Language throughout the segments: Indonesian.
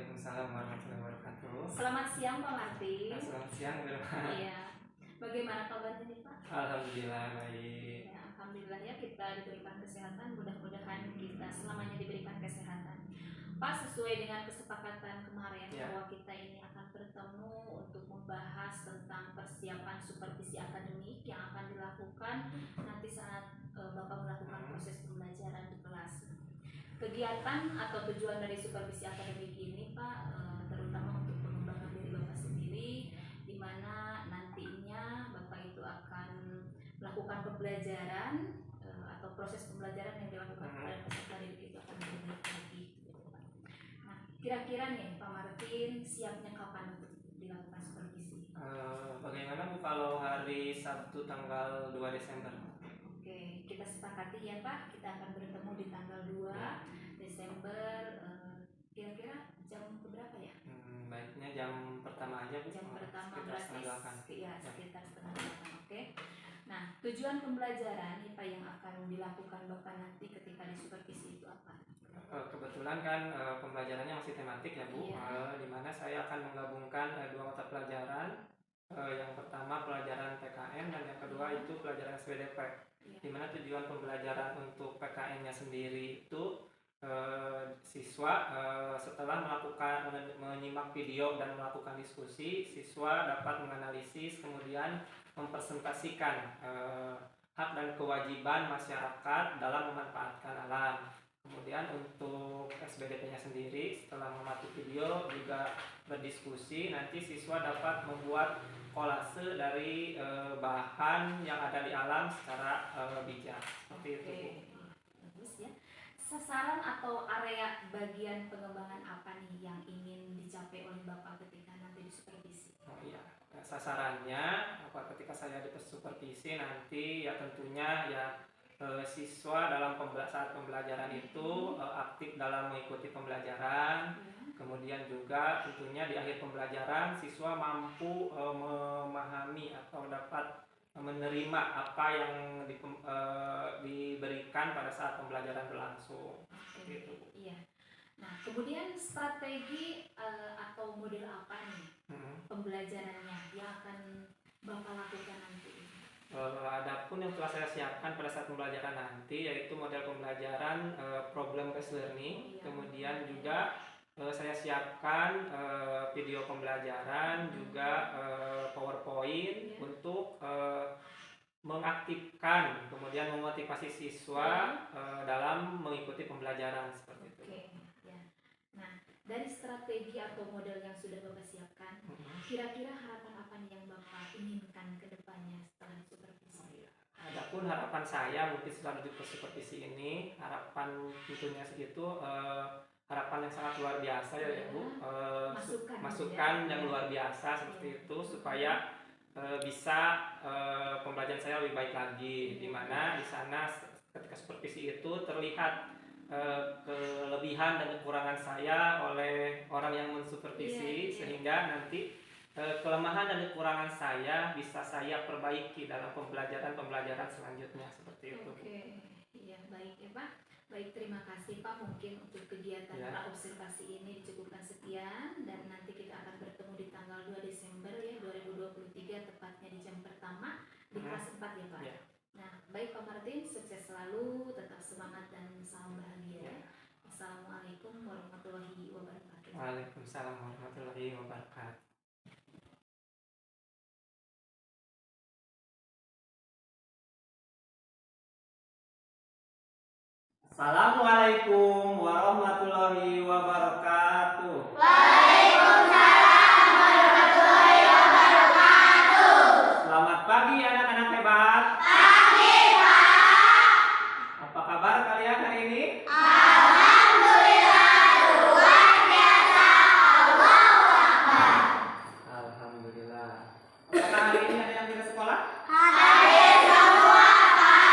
Waalaikumsalam warahmatullahi wabarakatuh. Selamat siang Pak Martin. Selamat siang, Wilma. Iya. Bagaimana kabarnya nih Pak? Alhamdulillah baik. Ya, alhamdulillah ya kita diberikan kesehatan. Mudah-mudahan kita selamanya diberikan kesehatan. Pak, sesuai dengan kesepakatan kemarin bahwa kita ini akan bertemu untuk membahas tentang persiapan supervisi akademik yang akan dilakukan nanti saat Bapak melakukan proses pembelajaran di kelas. Kegiatan atau tujuan dari supervisi akademik ini Pak, terutama untuk pengembangan diri Bapak sendiri, di mana nantinya Bapak itu akan melakukan pembelajaran atau proses pembelajaran yang dilakukan pada peserta didik itu akan lebih baik lagi. Nah, kira-kira nih Pak Martin siapnya kapan untuk dilakukan supervisi? Bagaimana Bu kalau hari Sabtu tanggal 2 Desember? Oke, kita sepakati ya Pak, kita akan bertemu di tanggal 2 Desember, kira-kira jam berapa ya? Baiknya jam pertama aja Bu. Jam pertama berarti sekitar setengah 8, oke. Nah, tujuan pembelajaran nih Pak yang akan dilakukan Bapak nanti ketika di supervisi itu apa? Kebetulan kan pembelajarannya masih tematik ya Bu, di mana saya akan menggabungkan dua mata pelajaran. Yang pertama pelajaran PKN dan yang kedua itu pelajaran SBDP. Di mana tujuan pembelajaran untuk PKN-nya sendiri itu siswa setelah menyimak video dan melakukan diskusi, siswa dapat menganalisis kemudian mempresentasikan hak dan kewajiban masyarakat dalam memanfaatkan alam. Kemudian untuk SBDP-nya sendiri setelah mengamati video juga berdiskusi, nanti siswa dapat membuat kolase dari bahan yang ada di alam secara bijak. Seperti itu. Bagus ya. Sasaran atau area bagian pengembangan apa nih yang ingin dicapai oleh Bapak ketika nanti di supervisi? Oh iya, sasarannya ketika saya di supervisi nanti ya tentunya ya siswa dalam saat pembelajaran itu aktif dalam mengikuti pembelajaran. Kemudian juga tentunya di akhir pembelajaran siswa mampu memahami atau dapat menerima apa yang diberikan pada saat pembelajaran berlangsung. Gitu. Iya. Nah, kemudian strategi atau model apa nih pembelajarannya yang akan Bapak lakukan nanti? Adapun yang telah saya siapkan pada saat pembelajaran nanti yaitu model pembelajaran problem based learning, kemudian juga saya siapkan video pembelajaran juga PowerPoint untuk mengaktifkan kemudian memotivasi siswa dalam mengikuti pembelajaran seperti itu. Ya. Nah, dari strategi atau model yang sudah Bapak siapkan, kira-kira harapan apa nih yang Bapak inginkan ke depannya setelah supervisi? Adapun harapan saya mungkin setelah duduk supervisi ini, harapan tentunya segitu harapan yang sangat luar biasa ya Bu, masukan yang luar biasa seperti itu supaya bisa pembelajaran saya lebih baik lagi, di mana di sana ketika supervisi itu terlihat kelebihan dan kekurangan saya oleh orang yang mensupervisi sehingga nanti kelemahan dan kekurangan saya bisa saya perbaiki dalam pembelajaran selanjutnya seperti itu. Iya baik ya Pak. Baik, terima kasih Pak. Mungkin untuk kegiatan praobservasi ini dicukupkan sekian dan nanti kita akan bertemu di tanggal 2 Desember ya 2023 tepatnya di jam pertama di kelas 4 ya Pak. Nah, baik Pak Martin, sukses selalu, tetap semangat dan salam bahagia. Assalamualaikum warahmatullahi wabarakatuh. Waalaikumsalam warahmatullahi wabarakatuh. Assalamualaikum warahmatullahi wabarakatuh. Waalaikumsalam warahmatullahi wabarakatuh. Selamat pagi anak-anak hebat. Pagi Pak. Apa kabar kalian hari ini? Alhamdulillah luar biasa. Allahu Akbar. Alhamdulillah. Apakah hari ini ada yang tidak sekolah? Hadir semua Pak.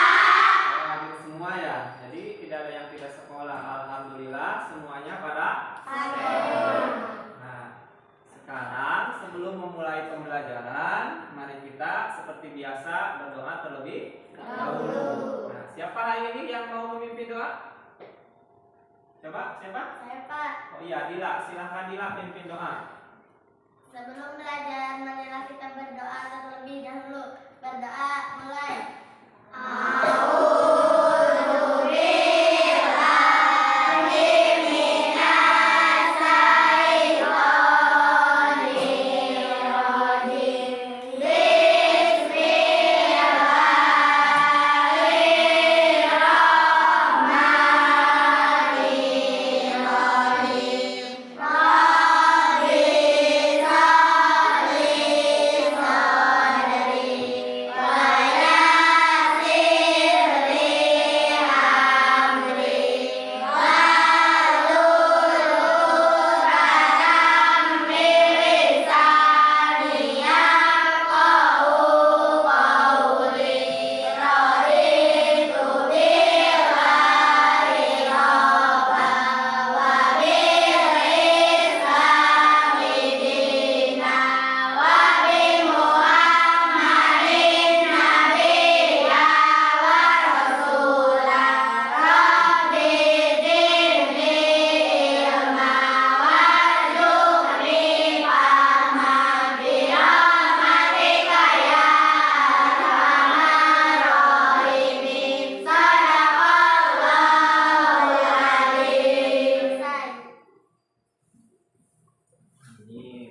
Hadir semua ya. Jadi tidak ada yang tidak sekolah. Alhamdulillah semuanya pada hadir. Nah, sekarang sebelum memulai pembelajaran, mari kita seperti biasa berdoa terlebih dahulu. Nah, siapa hari ini yang mau memimpin doa? Coba, siapa? Saya Pak. Oh iya, Dila, silahkan Dila pimpin doa. Sebelum belajar, marilah kita berdoa terlebih dahulu. Berdoa, mulai.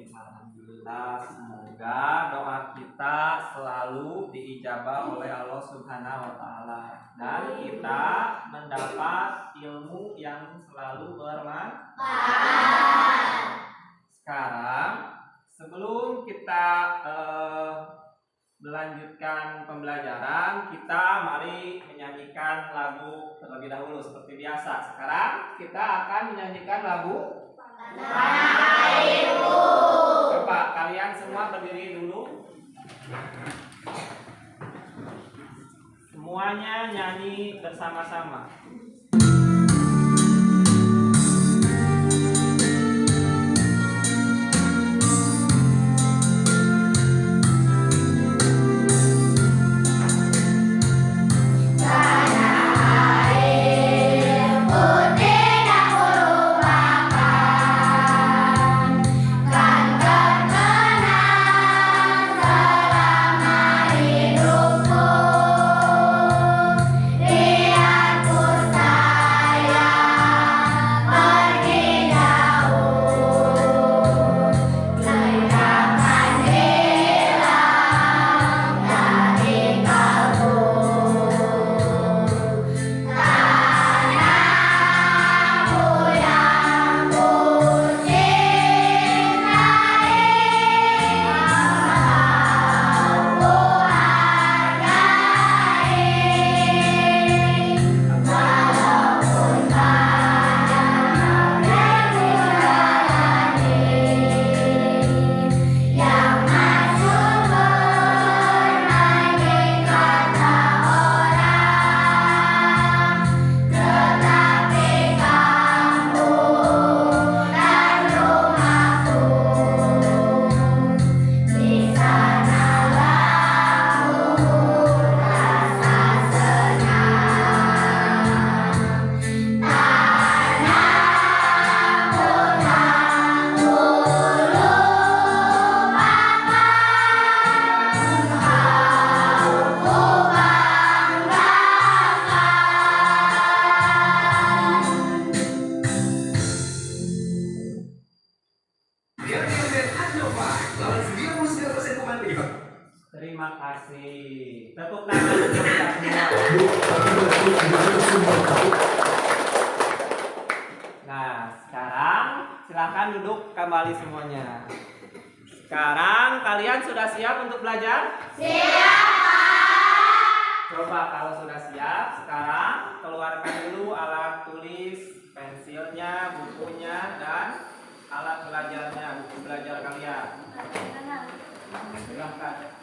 Alhamdulillah, semoga doa kita selalu diijabah oleh Allah Subhanahu wa taala dan kita mendapat ilmu yang selalu bermanfaat. Sekarang sebelum kita melanjutkan pembelajaran, kita mari menyanyikan lagu terlebih dahulu seperti biasa. Sekarang kita akan menyanyikan lagu Coba kalian semua berdiri dulu. Semuanya nyanyi bersama-sama. Terima kasih. Tepuk tangan untuk kita semua. Nah, sekarang silakan duduk kembali semuanya. Sekarang kalian sudah siap untuk belajar? Siap. Coba kalau sudah siap, sekarang keluarkan dulu alat tulis, pensilnya, bukunya, dan alat belajarnya, buku belajar kalian. Silahkan.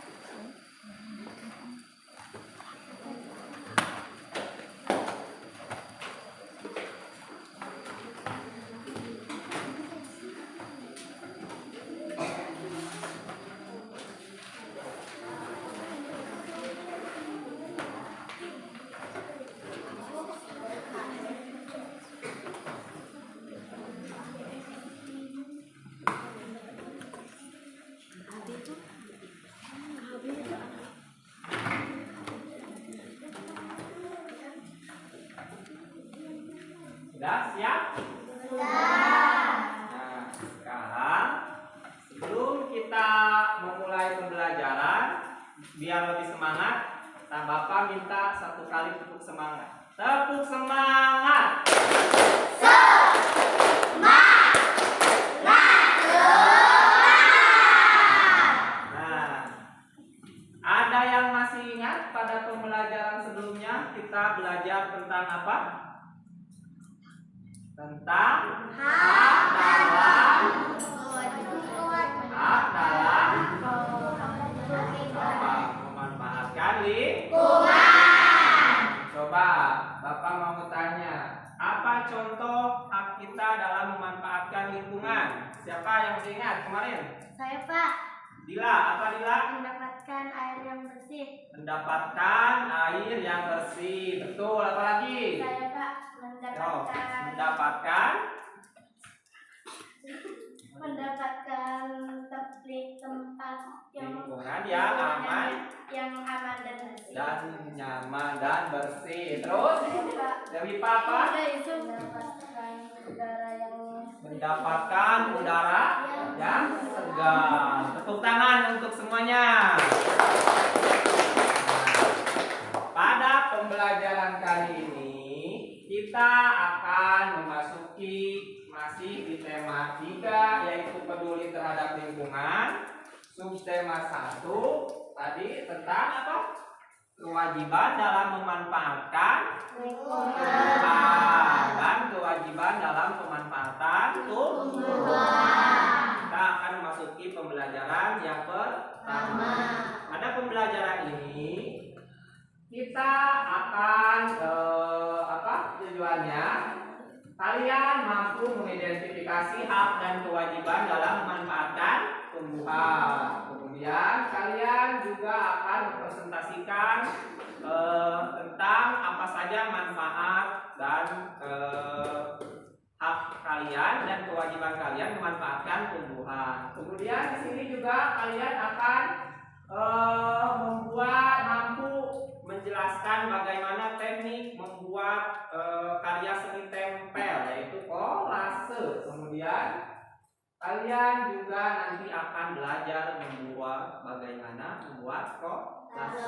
Sudah siap? Sudah. Nah, sekarang sebelum kita memulai pembelajaran, biar lebih semangat, Bapak minta satu kali tepuk semangat. Tepuk semangat. Nah, ada yang masih ingat pada pembelajaran sebelumnya kita belajar tentang apa? Tentang hak dalam apa? Memanfaatkan lingkungan. Coba Bapak mau tanya, apa contoh hak kita dalam memanfaatkan lingkungan? Siapa yang masih ingat kemarin? Saya Pak, Dila, apa Dila? mendapatkan air yang bersih. Mendapatkan air yang bersih. Betul, apa lagi? Saya Pak, Mendapatkan tempat lingkungan yang aman dan bersih. dan nyaman dan bersih. Terus dari Papa mendapatkan udara yang segar. Tepuk tangan untuk semuanya. Pada pembelajaran kali ini kita akan memasuki masih di tema 3, yaitu peduli terhadap lingkungan. Subtema 1 tadi tentang apa? Kewajiban dalam memanfaatkan lingkungan dan kewajiban dalam pemanfaatan tumbuhan. Kita akan memasuki pembelajaran yang pertama. Pada pembelajaran ini kita akan tujuannya kalian mampu mengidentifikasi hak dan kewajiban dalam memanfaatkan tumbuhan. Kemudian kalian juga akan mempresentasikan tentang apa saja manfaat dan hak kalian dan kewajiban kalian memanfaatkan tumbuhan. Kemudian di sini juga kalian akan mampu menjelaskan bagaimana teknik membuat karya seni tempel, yaitu kolase. Kemudian kalian juga nanti akan belajar bagaimana membuat kolase.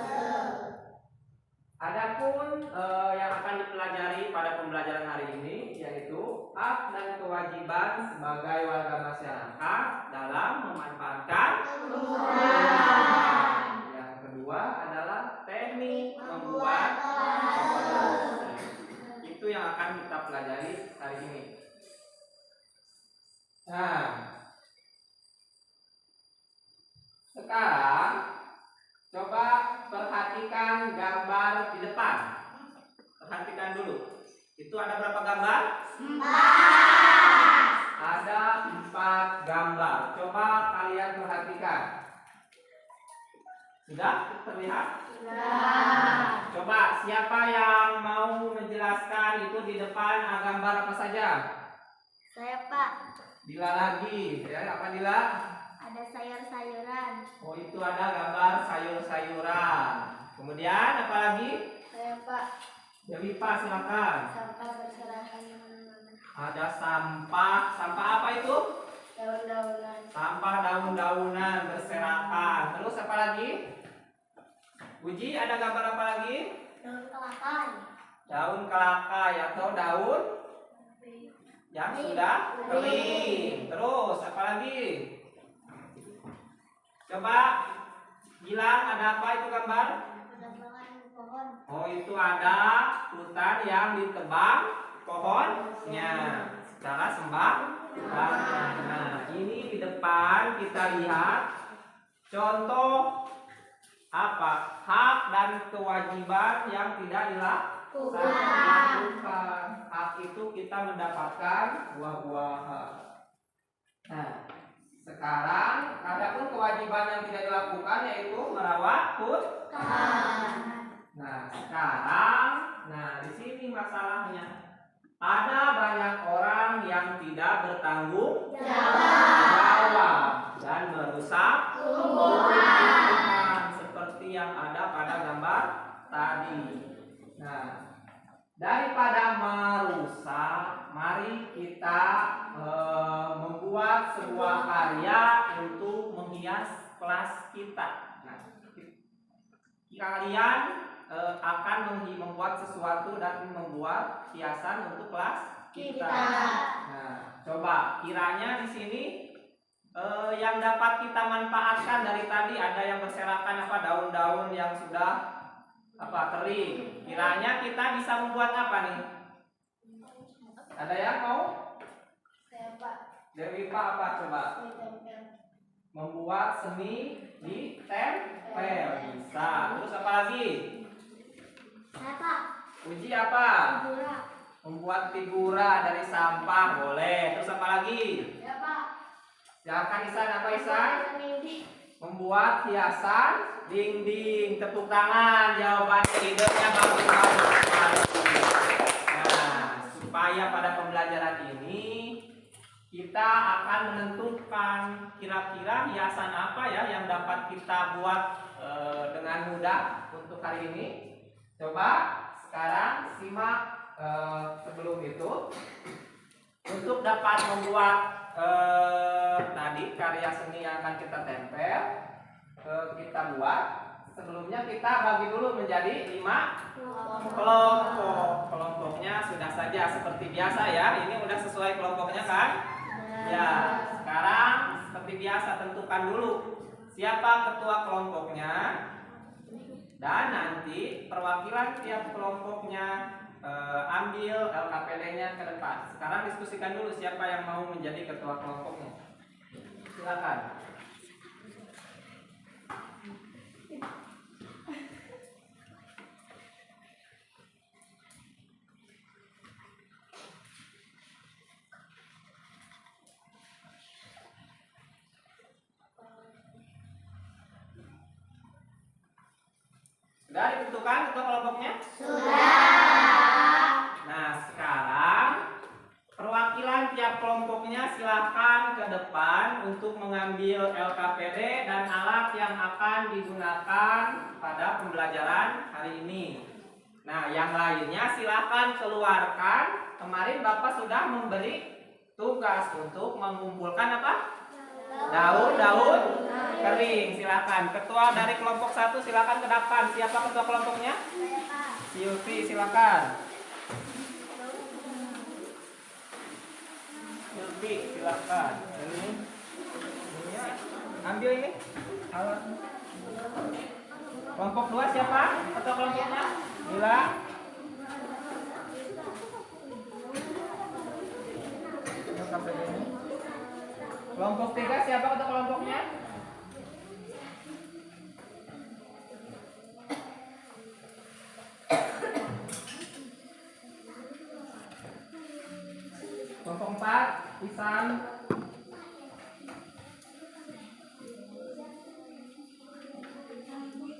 Adapun yang akan dipelajari pada pembelajaran hari ini yaitu hak dan kewajiban sebagai warga masyarakat dalam memanfaatkan lingkungan. Yang kedua adalah teknik membuat kolase. Itu yang akan kita pelajari hari ini. Nah, sekarang coba perhatikan gambar di depan. Perhatikan dulu. Itu ada berapa gambar? 4. Ada 4 gambar. Coba kalian perhatikan. Sudah terlihat? Sudah. Coba siapa yang mau menjelaskan itu di depan gambar apa saja? Saya Pak, Dila lagi. Ya, apa Dila? ada sayur-sayuran. Oh, itu ada gambar sayur-sayuran. Kemudian apa lagi? Saya Pak, Dewi Pak, silakan. sampah berserakan di mana-mana. Ada sampah. Sampah apa itu? Daun-daunan. Sampah daun-daunan berserakan. Terus apa lagi? Uji, ada gambar apa lagi? Daun kelakai. Daun kelakai atau daun yang sudah kering. Terus apa lagi? Coba bilang, ada apa itu gambar? Penebangan pohon. Oh, itu ada hutan yang ditebang pohonnya secara sembarangan. Nah, ini di depan kita lihat contoh apa? Hak dan kewajiban yang tidak dilakukan. Hak itu kita mendapatkan buah-buahan. Nah, sekarang adapun kewajiban yang tidak dilakukan yaitu merawat hutan. Nah, sekarang, di sini masalahnya. Ada banyak orang yang tidak bertanggung jawab dan merusak tumbuhan seperti yang ada pada gambar tadi. Nah, daripada merusak, mari kita membuat sebuah karya untuk menghias kelas kita. Nah, kalian akan membuat sesuatu dan membuat hiasan untuk kelas kita. Nah, coba kiranya di sini yang dapat kita manfaatkan dari tadi ada yang berserakan daun-daun yang sudah kering. Kiranya kita bisa membuat apa nih? Ada yang mau? Dewi Pak apa coba? Membuat seni di tempel bisa. Terus apa lagi? Uji apa? Membuat figura dari sampah boleh. Terus apa lagi? Silakan Isan, apa Isan? Membuat hiasan dinding. Tepuk tangan, jawabannya idenya bagus. Nah, supaya pada pembelajaran ini kita akan menentukan kira-kira hiasan apa ya yang dapat kita buat dengan mudah untuk hari ini. Coba sekarang simak sebelum itu untuk dapat membuat tadi karya seni yang akan kita tempel, kita buat. Sebelumnya kita bagi dulu menjadi 5 kelompok. Kelompoknya sudah saja seperti biasa ya. Ini udah sesuai kelompoknya kan? Ya. Sekarang seperti biasa tentukan dulu siapa ketua kelompoknya dan nanti perwakilan tiap kelompoknya ambil LKPD-nya ke depan. Sekarang diskusikan dulu siapa yang mau menjadi ketua kelompoknya. Silakan. Sudah ditentukan ketua kelompoknya? Sudah. Nah, sekarang perwakilan tiap kelompoknya silahkan ke depan untuk mengambil LKPD dan alat yang akan digunakan pada pembelajaran hari ini. Nah, yang lainnya silahkan keluarkan. Kemarin Bapak sudah memberi tugas untuk mengumpulkan apa? Daun-daun kering. Silakan. Ketua dari kelompok 1 silakan ke depan. Siapa ketua kelompoknya? Silvi, silakan. Silvi, silakan. Ini ya. Ambil ini alat. Kelompok 2 siapa? Ketua kelompoknya? Mila. Kelompok 3 siapa ketua kelompoknya? Kelompok 4 Isan.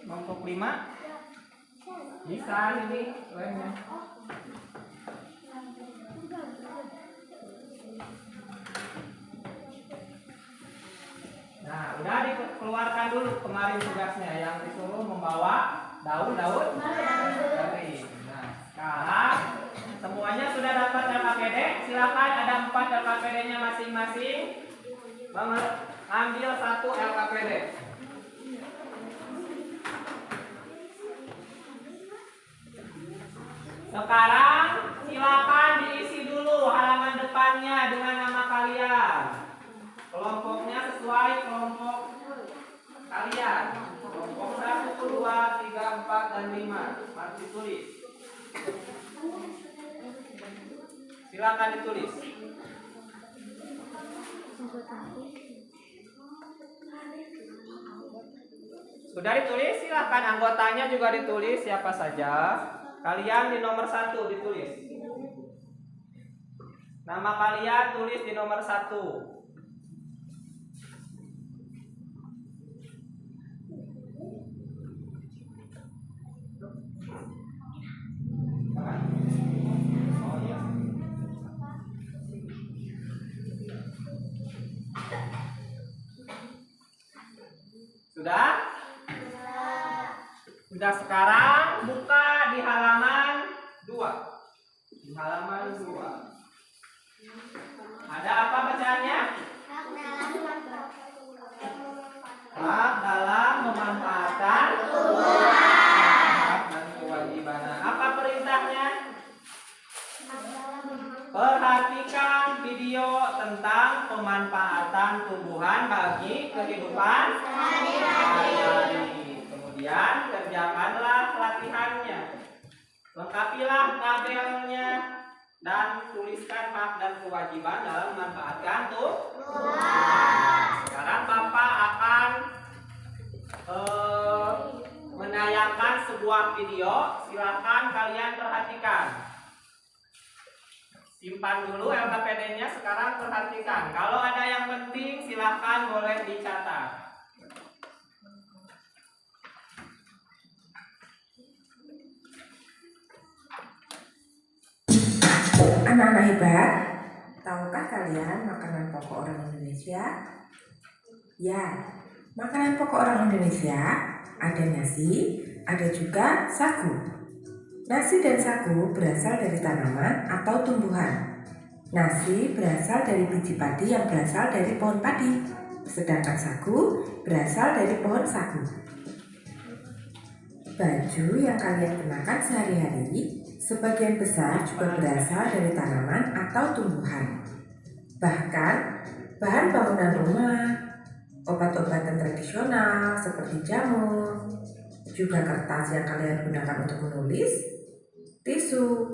Kelompok 5 Isan ini lainnya. Nah, udah dikeluarkan dulu kemarin tugasnya yang disuruh membawa daun-daun kering. Nah, sekarang semuanya sudah dapat LKPD. Silakan ada 4 LKPD-nya masing-masing. Ambil 1 LKPD. Sekarang silakan diisi dulu halaman depannya dengan nama kalian. Kelompoknya sesuai kelompok kalian. Kelompok 1, 2, 3, 4, dan 5. Harus ditulis. Silakan ditulis. Sudah ditulis, silakan anggotanya juga ditulis siapa saja. Kalian di nomor 1 ditulis. Nama kalian tulis di nomor 1. Sudah? Sudah. Sekarang buka di halaman 2. Di halaman 2. ada apa bacaannya? Hak dalam memanfaatkan hak dan kewajiban. Apa perintahnya? Perhatikan video tentang pemanfaatan tumbuhan bagi kehidupan sehari-hari. Kemudian kerjakanlah latihannya. Lengkapilah tabelnya dan tuliskan hak dan kewajiban dalam memanfaatkan tumbuhan. Sekarang Bapak akan menayangkan sebuah video. Silakan kalian perhatikan. Simpan dulu LKPD-nya, sekarang perhatikan. Kalau ada yang penting silahkan boleh dicatat. Anak-anak hebat, tahukah kalian makanan pokok orang Indonesia? Ya, makanan pokok orang Indonesia ada nasi, ada juga sagu. Nasi dan sagu berasal dari tanaman atau tumbuhan. Nasi berasal dari biji padi yang berasal dari pohon padi, sedangkan sagu berasal dari pohon sagu. Baju yang kalian kenakan sehari-hari sebagian besar juga berasal dari tanaman atau tumbuhan. Bahkan bahan bangunan rumah, obat-obatan tradisional seperti jamur, juga kertas yang kalian gunakan untuk menulis, tisu,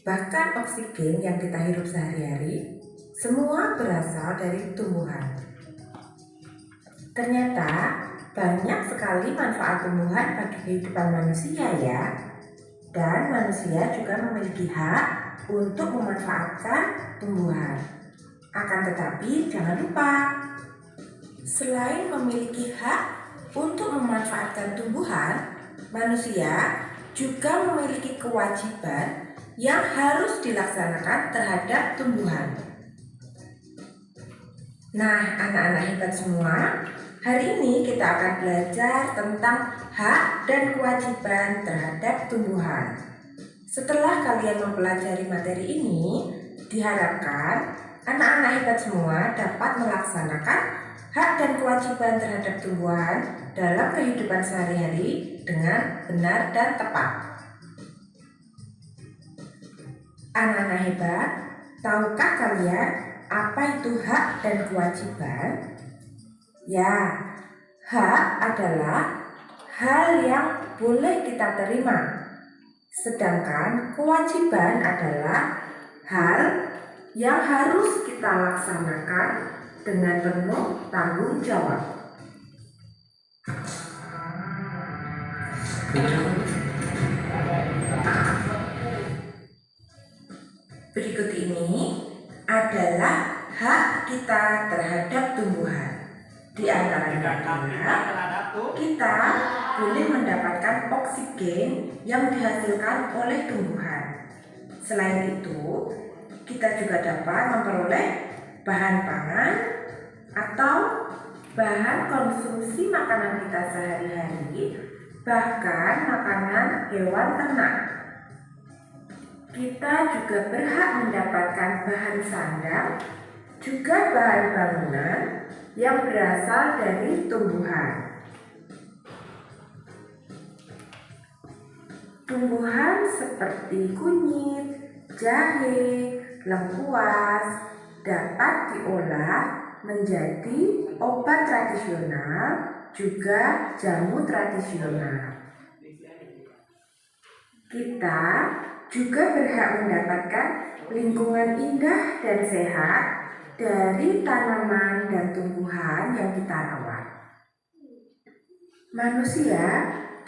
bahkan oksigen yang kita hirup sehari-hari, semua berasal dari tumbuhan. Ternyata banyak sekali manfaat tumbuhan bagi kehidupan manusia ya. Dan manusia juga memiliki hak untuk memanfaatkan tumbuhan. Akan tetapi jangan lupa, selain memiliki hak untuk memanfaatkan tumbuhan, manusia juga memiliki kewajiban yang harus dilaksanakan terhadap tumbuhan. Nah, anak-anak hebat semua, hari ini kita akan belajar tentang hak dan kewajiban terhadap tumbuhan. Setelah kalian mempelajari materi ini, diharapkan anak-anak hebat semua dapat melaksanakan hak dan kewajiban terhadap tumbuhan dalam kehidupan sehari-hari dengan benar dan tepat. Anak-anak hebat, tahukah kalian apa itu hak dan kewajiban? Ya, hak adalah hal yang boleh kita terima, sedangkan kewajiban adalah hal yang harus kita laksanakan dengan penuh tanggung jawab. Berikut ini adalah hak kita terhadap tumbuhan. Di antaranya kita boleh mendapatkan oksigen yang dihasilkan oleh tumbuhan. Selain itu, kita juga dapat memperoleh bahan pangan atau bahan konsumsi makanan kita sehari-hari, bahkan makanan hewan ternak. Kita juga berhak mendapatkan bahan sandang, juga bahan bangunan yang berasal dari tumbuhan. Tumbuhan seperti kunyit, jahe, lengkuas dapat diolah menjadi obat tradisional, juga jamu tradisional. Kita juga berhak mendapatkan lingkungan indah dan sehat dari tanaman dan tumbuhan yang kita rawat. Manusia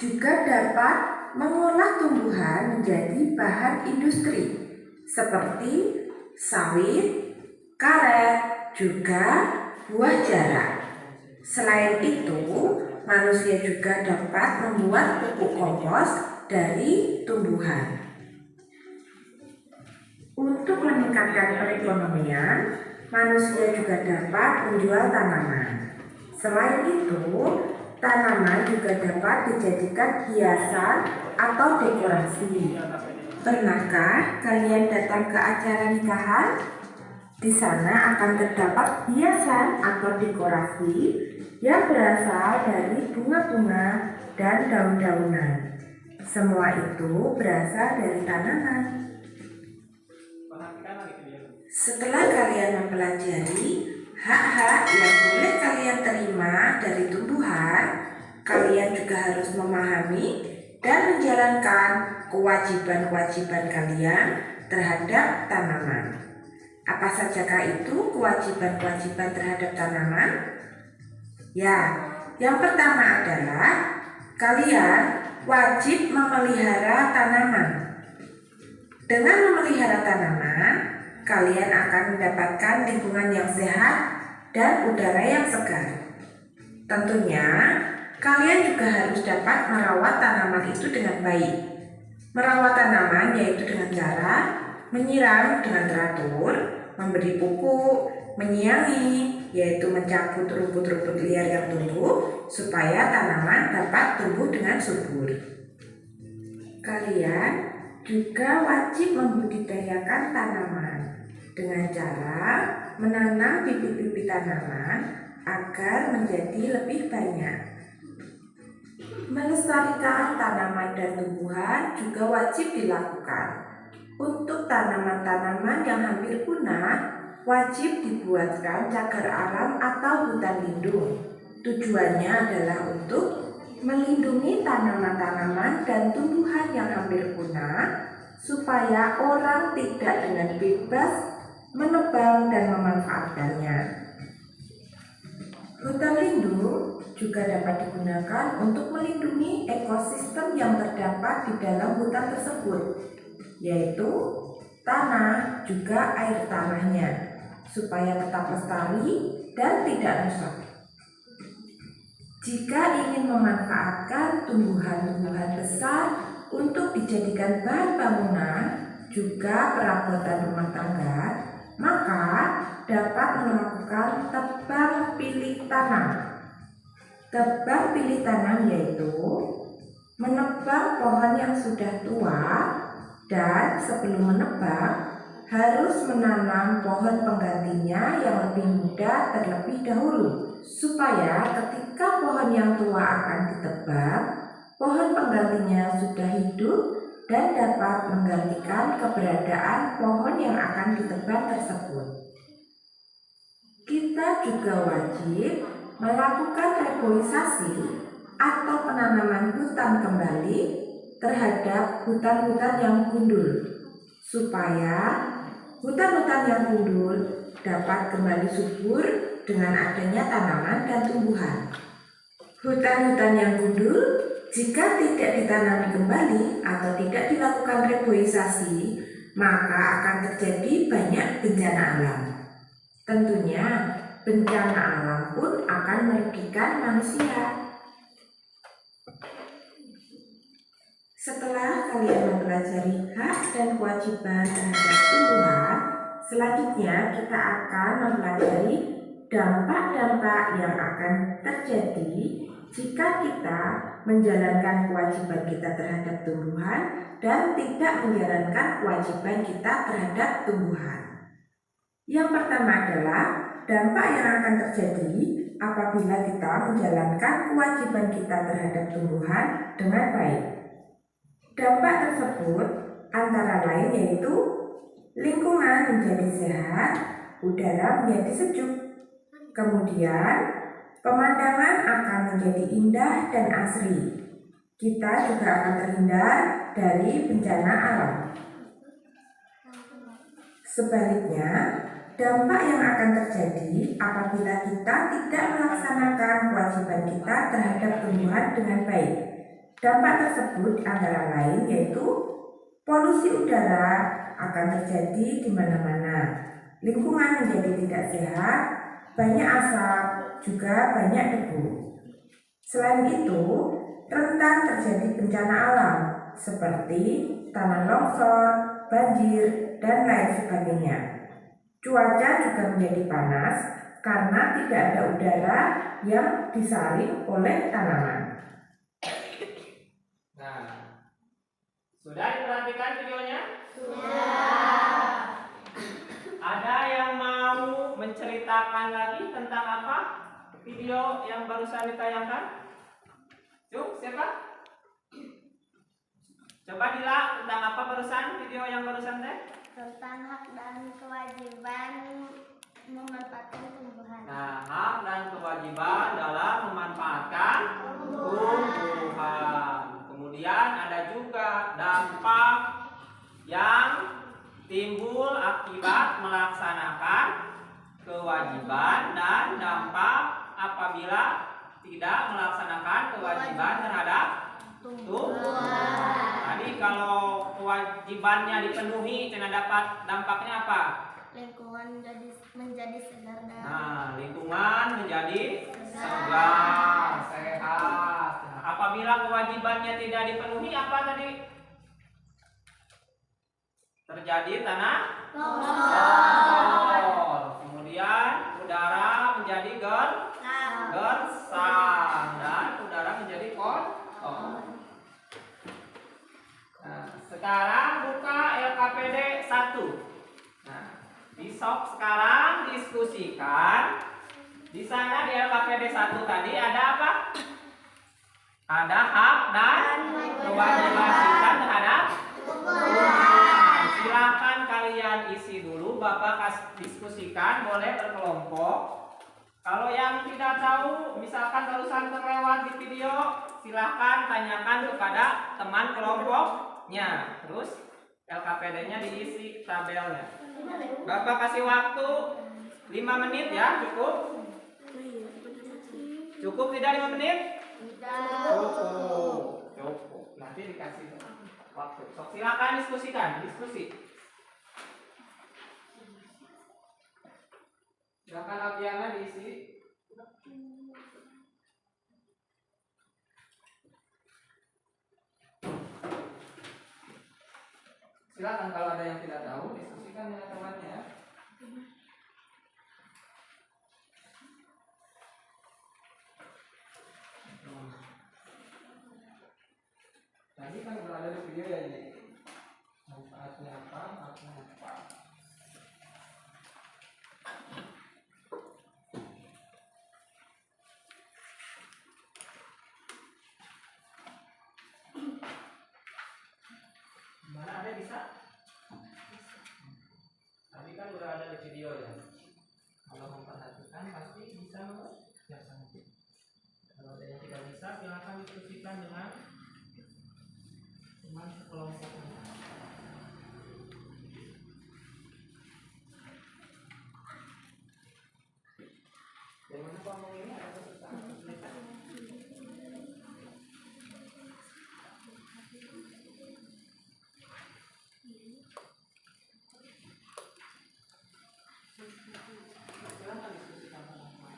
juga dapat mengolah tumbuhan menjadi bahan industri seperti sawit, karet, juga buah jarak. Selain itu, manusia juga dapat membuat pupuk kompos dari tumbuhan. Untuk meningkatkan perekonomian, manusia juga dapat menjual tanaman. Selain itu, tanaman juga dapat dijadikan hiasan atau dekorasi. Pernahkah kalian datang ke acara nikahan? Di sana akan terdapat hiasan atau dekorasi yang berasal dari bunga-bunga dan daun-daunan. Semua itu berasal dari tanaman. Setelah kalian mempelajari hak-hak yang boleh kalian terima dari tumbuhan, kalian juga harus memahami dan menjalankan kewajiban-kewajiban kalian terhadap tanaman. Apa sajakah itu kewajiban-kewajiban terhadap tanaman? Ya, yang pertama adalah kalian wajib memelihara tanaman. Dengan memelihara tanaman, kalian akan mendapatkan lingkungan yang sehat dan udara yang segar. Tentunya, kalian juga harus dapat merawat tanaman itu dengan baik. Merawat tanaman yaitu dengan cara menyiram dengan teratur, memberi pupuk, menyiangi, yaitu mencabut rumput-rumput liar yang tumbuh supaya tanaman dapat tumbuh dengan subur. Kalian juga wajib membudidayakan tanaman dengan cara menanam bibit-bibit tanaman agar menjadi lebih banyak. Melestarikan tanaman dan tumbuhan juga wajib dilakukan. Untuk tanaman-tanaman yang hampir punah, wajib dibuatkan cagar alam atau hutan lindung. Tujuannya adalah untuk melindungi tanaman-tanaman dan tumbuhan yang hampir punah, supaya orang tidak dengan bebas menebang dan memanfaatkannya. Hutan lindung juga dapat digunakan untuk melindungi ekosistem yang terdapat di dalam hutan tersebut, yaitu tanah juga air tanahnya, supaya tetap lestari dan tidak rusak. Jika ingin memanfaatkan tumbuhan-tumbuhan besar untuk dijadikan bahan bangunan, juga perabotan rumah tangga, maka dapat melakukan tebang pilih tanam. Tebang pilih tanam yaitu menebang pohon yang sudah tua, dan sebelum menebang harus menanam pohon penggantinya yang lebih muda terlebih dahulu, supaya ketika pohon yang tua akan ditebang, pohon penggantinya sudah hidup dan dapat menggantikan keberadaan pohon yang akan ditebang tersebut. Kita juga wajib melakukan reboisasi atau penanaman hutan kembali terhadap hutan-hutan yang gundul, supaya hutan-hutan yang gundul dapat kembali subur dengan adanya tanaman dan tumbuhan. Hutan-hutan yang gundul jika tidak ditanami kembali atau tidak dilakukan reboisasi, maka akan terjadi banyak bencana alam. Tentunya bencana alam pun akan merugikan manusia. Setelah kalian mempelajari hak dan kewajiban terhadap tumbuhan, selanjutnya kita akan mempelajari dampak-dampak yang akan terjadi jika kita menjalankan kewajiban kita terhadap tumbuhan dan tidak menjalankan kewajiban kita terhadap tumbuhan. Yang pertama adalah dampak yang akan terjadi apabila kita menjalankan kewajiban kita terhadap tumbuhan dengan baik. Dampak tersebut antara lain yaitu lingkungan menjadi sehat, udara menjadi sejuk, kemudian pemandangan akan menjadi indah dan asri. Kita juga akan terhindar dari bencana alam. Sebaliknya, dampak yang akan terjadi apabila kita tidak melaksanakan kewajiban kita terhadap tumbuhan dengan baik. Dampak tersebut antara lain yaitu polusi udara akan terjadi di mana-mana, lingkungan menjadi tidak sehat, banyak asap, juga banyak debu. Selain itu, rentan terjadi bencana alam seperti tanah longsor, banjir, dan lain sebagainya. Cuaca juga menjadi panas karena tidak ada udara yang disaring oleh tanaman. Sudah diperhatikan videonya? Sudah. Ada yang mau menceritakan lagi tentang apa? Video yang barusan ditayangkan? Yuk, siapa? Coba Dila, tentang apa barusan video yang barusan teh? Tentang hak dan kewajiban memanfaatkan tumbuhan. Nah, hak dan kewajiban dalam memanfaatkan tumbuhan. Kemudian ada juga dampak yang timbul akibat melaksanakan kewajiban dan dampak apabila tidak melaksanakan kewajiban terhadap tumbuhan. Tadi kalau kewajibannya dipenuhi, cina dapat dampaknya apa? Lingkungan menjadi segar dan Nah, lingkungan menjadi segar, sehat. Nah, apabila kewajibannya tidak dipenuhi, apa tadi? Terjadi tanah longsor. Kemudian udara menjadi gersang dan udara menjadi kotor. Nah, sekarang buka LKPD 1. Nah, besok sekarang diskusikan. Di sana di LKPD 1 tadi ada apa? Ada hak dan kewajiban kita terhadap tumbuhan. Silahkan kalian isi dulu, Bapak diskusikan, boleh berkelompok. Kalau yang tidak tahu, misalkan barusan terlewat di video, silahkan tanyakan kepada teman kelompoknya. Terus LKPD-nya diisi tabelnya. Bapak kasih waktu 5 menit ya, cukup? Cukup tidak 5 menit? Cukup. Nanti dikasih waktu. So, silakan diskusikan, diskusi. Silakan Abiana diisi. Silakan kalau ada yang tidak tahu, diskusikan dengan temannya. Tadi kan udah ada di video ya ini. Manfaatnya apa? Manfaatnya apa? Mana ada bisa? Tadi kan udah ada di video ya. Kalau memperhatikan pasti bisa mengerjakan. Kalau ada yang tidak bisa, silakan diskusikan dengan teman sekelompoknya. Bagaimana ngomong ini ada kesusahan kesulitan? Silakan diskusikan sama-sama.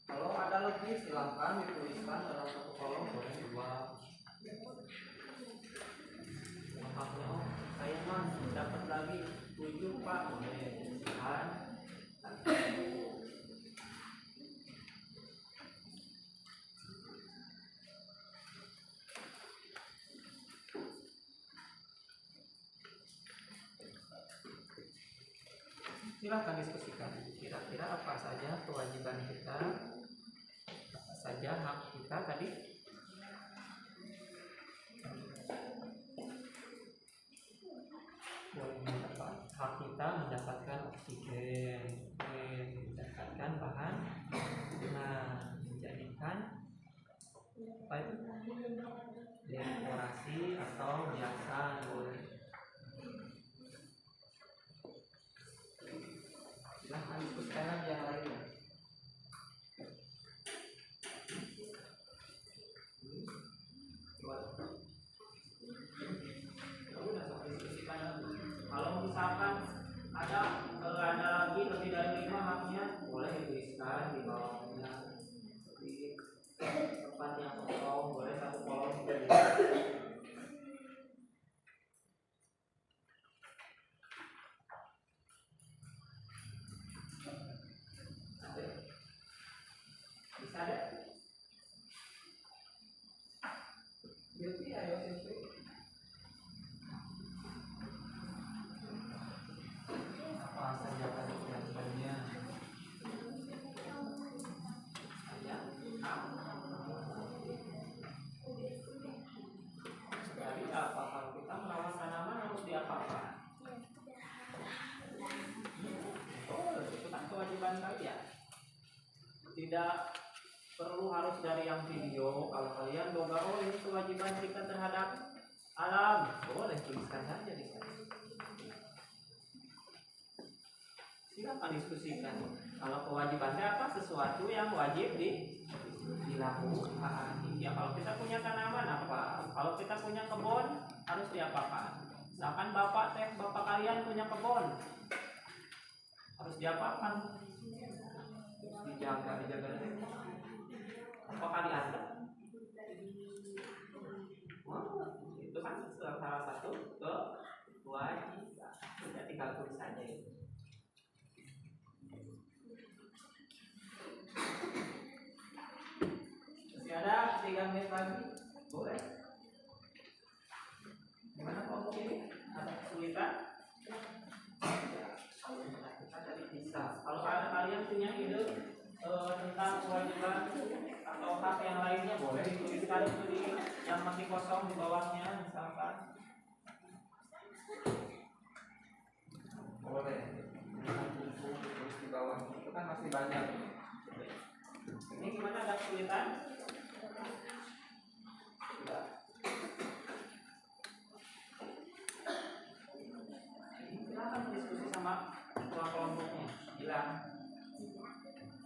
Kalau ada lebih silahkan dituliskan dalam satu kolom, boleh dua. Maafnya, oh saya mah dapat lagi 7 Pak, boleh silahkan. Silahkan diskusikan kira-kira apa saja kewajiban kita, apa saja hak kita tadi. Hak kita mendapatkan oksigen, mendapatkan bahan, nah menjadikan apa itu dekorasi atau hiasan. Silahkan diskusikan lagi yang lainnya. Kalau misalkan ada lagi lebih dari 5 haknya, Tidak perlu harus dari yang video. Kalau kalian boga, oh ini kewajiban kita terhadap alam, boleh tuliskan saja di sana. Silakan diskusikan. Kalau kewajibannya apa? Sesuatu yang wajib dilakukan. Ya kalau kita punya tanaman apa? Kalau kita punya kebun harus diapakan? Misalkan bapak kalian punya kebun, harus diapakan? Dijaga. Apakah diantar? Itu kan salah satu kewajiban. Kita tinggal tulis saja itu. Masih ada 3 menit lagi, boleh. Gimana kelompok ini? Ada kesulitan? Kita jadi bisa. Kalau ada kalian punya ide tentang kewajiban atau hak yang lainnya, boleh dituliskan itu di yang masih kosong di bawahnya, misalkan. Boleh. Tulis di bawah itu kan masih banyak. Ini gimana, ada kesulitan? Tidak. Silakan diskusi sama ketua kelompoknya.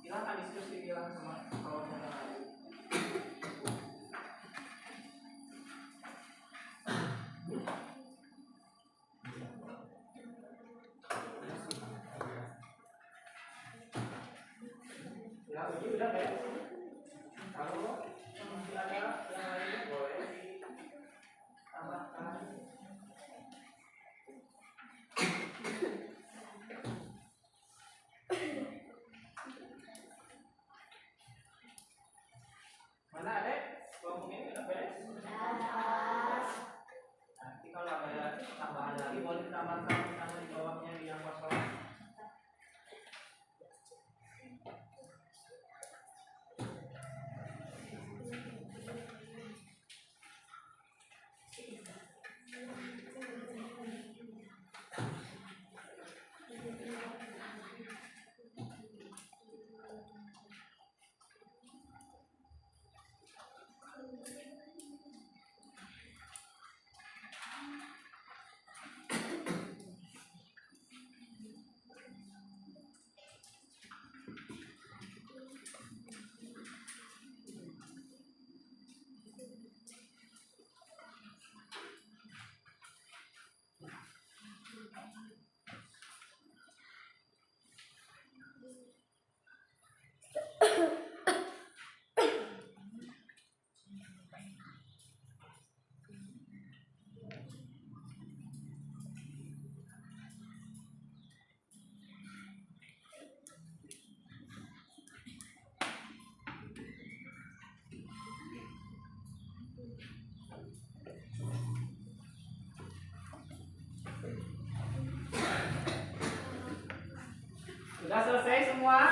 Silakan diskusi sama kelompoknya. Ya, ini udah beres. Kalau masih ada yang lainnya boleh ditambahkan. Mana adek? Kelompok ini udah beres? Nanti kalau ada tambahan lagi boleh ditambahkan sama di bawahnya di yang kosong. Sudah selesai semua?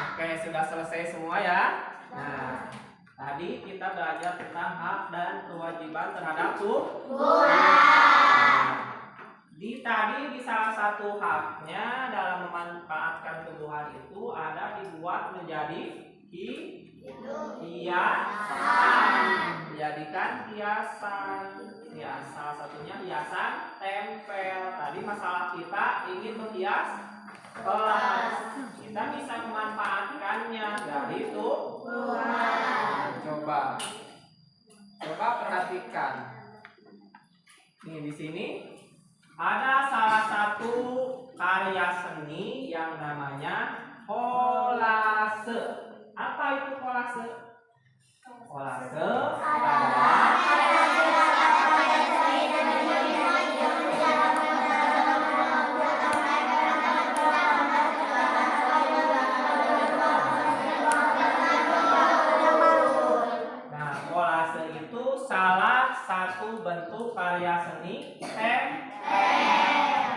Oke, sudah selesai semua ya. Nah, tadi kita belajar tentang hak dan kewajiban terhadap Tuhan. Tadi di salah satu haknya dalam memanfaatkan tumbuhan itu ada dibuat menjadi hiasan. Dijadikan hiasan. Ya, salah satunya hiasan tempel. Tadi masalah kita ingin menghias kelas. Kita bisa memanfaatkannya dari Tuhan. Coba perhatikan. Nih di sini ada salah satu karya seni yang namanya kolase. Apa itu kolase? Kolase adalah bentuk karya seni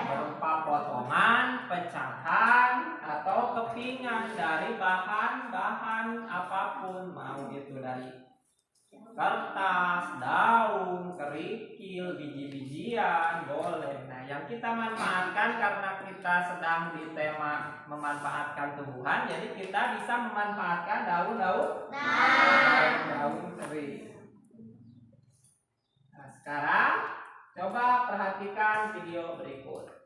berupa potongan, pecahan, atau kepingan dari bahan-bahan apapun, mau itu dari kertas, daun, kerikil, biji-bijian, boleh. Nah, yang kita manfaatkan karena kita sedang di tema memanfaatkan tumbuhan, jadi kita bisa memanfaatkan daun-daun kering. Nah, sekarang coba perhatikan video berikut.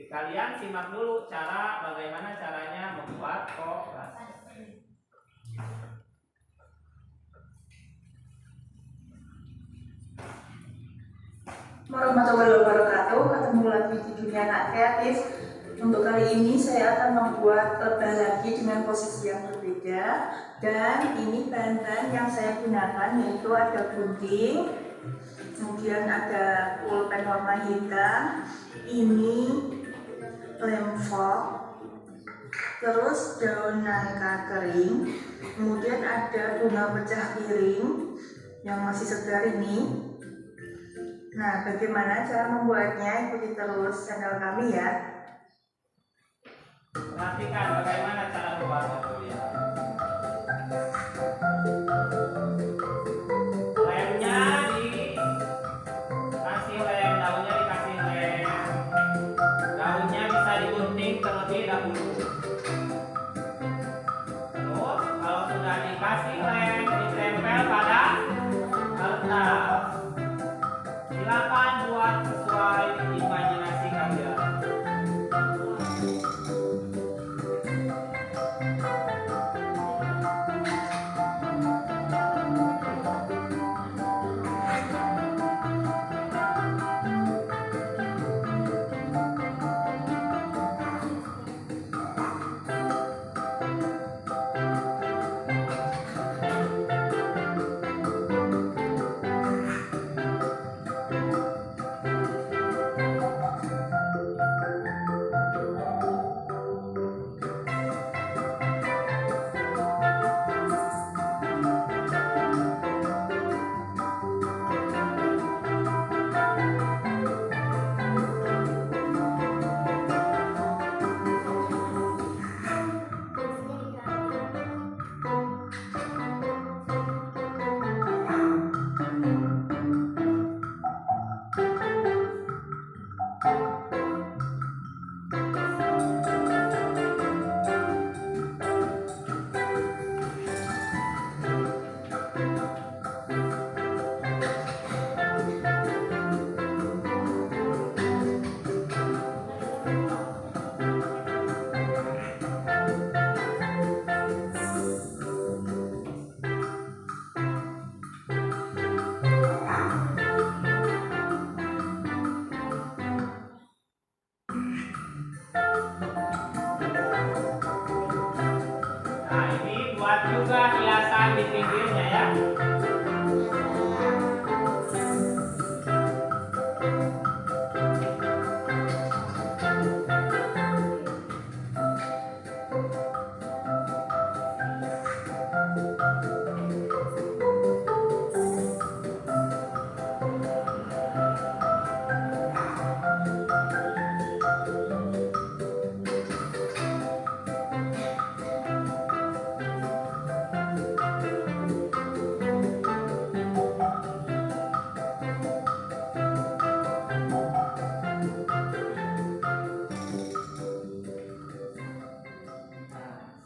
Kalian simak dulu bagaimana caranya membuat kolase. Warahmatullahi wabarakatuh. Ketemu lagi di dunia anak kreatif. Untuk kali ini saya akan membuat lebah lagi dengan posisi yang berbeda. Dan ini bahan-bahan yang saya gunakan yaitu ada gunting, kemudian ada pulpen warna hitam, ini lem foam, terus daun nangka kering, kemudian ada bunga pecah piring yang masih segar ini. Nah, bagaimana cara membuatnya? Ikuti terus channel kami ya. Perhatikan bagaimana cara membuatnya dulu ya. Lemnya dikasih lem, daunnya dikasih lem. Daunnya bisa digunting terlebih dahulu. Terus kalau sudah dikasih lem, ditempel pada kertas. Silakan buat sesuai imajinasi kalian. Nah, ini buat juga hiasan di pinggirnya ya.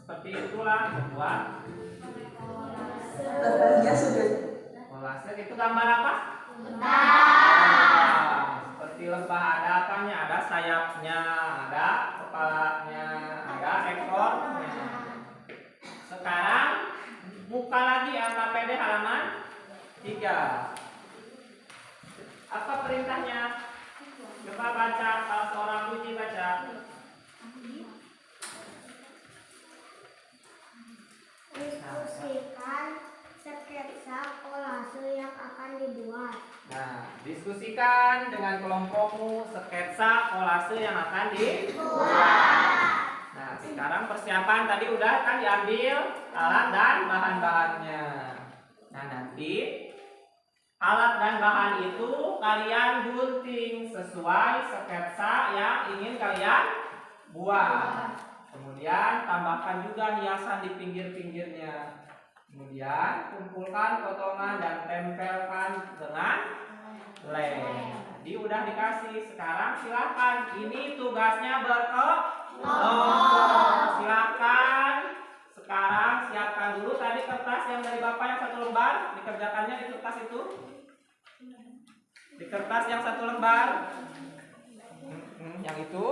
Seperti itulah membuat Lebahnya sudah. kolase. Itu gambar apa? Nah, seperti lebah, ada apanya? Ada sayapnya, ada kepalanya, ada ekornya. Sekarang buka lagi AKPD halaman 3. Apa perintahnya? Coba baca, salah seorang Puji baca. Diskusikan sketsa kolase yang akan dibuat. Nah, diskusikan dengan kelompokmu sketsa kolase yang akan dibuat. Nah, sekarang persiapan tadi udah kan diambil alat dan bahan-bahannya. Nah, nanti alat dan bahan itu kalian gunting sesuai sketsa yang ingin kalian buat. Kemudian tambahkan juga hiasan di pinggir-pinggirnya. Kemudian kumpulkan potongan dan tempelkan dengan lem. Jadi udah dikasih. Sekarang silakan. Ini tugasnya berkelompok. Silakan. Sekarang siapkan dulu tadi kertas yang dari Bapak yang 1 lembar. Dikerjakannya di kertas itu. Di kertas yang 1 lembar. Yang itu.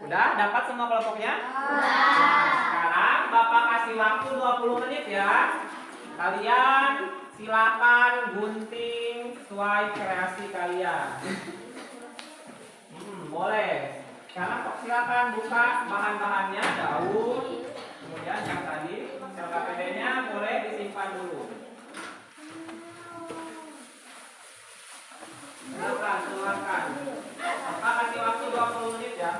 Udah dapat semua kelompoknya? Sekarang Bapak kasih waktu 20 menit ya. Kalian silakan gunting sesuai kreasi kalian. Boleh. Sekarang silakan buka bahan-bahannya, daun. Kemudian yang tadi sel KPD-nya boleh disimpan dulu. Silakan. Bapak kasih waktu 20 menit ya.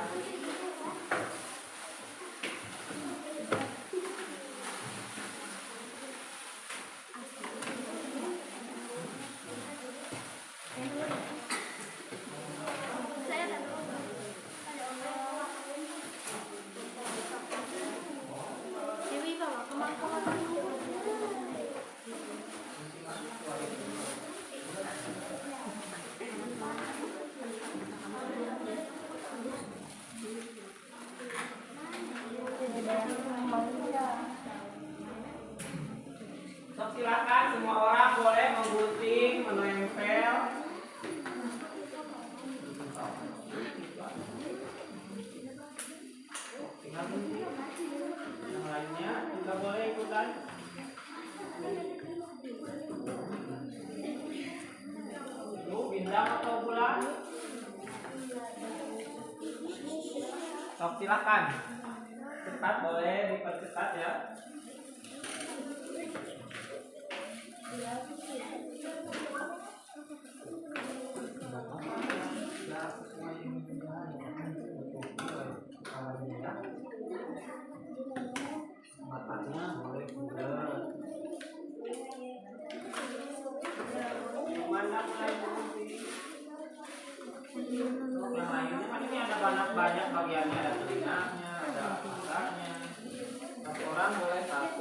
Silakan semua orang boleh menggunting, menempel. Tinggal gunting. Yang lainnya juga boleh ikutan. Itu bintang atau bulan? Sok silakan. Cepat boleh dipercepat ya. Matanya boleh bulat. Mana mulai berhenti? Yang lainnya kan ini ada banyak bagiannya, ada telinganya, ada matanya. Satu orang boleh 1.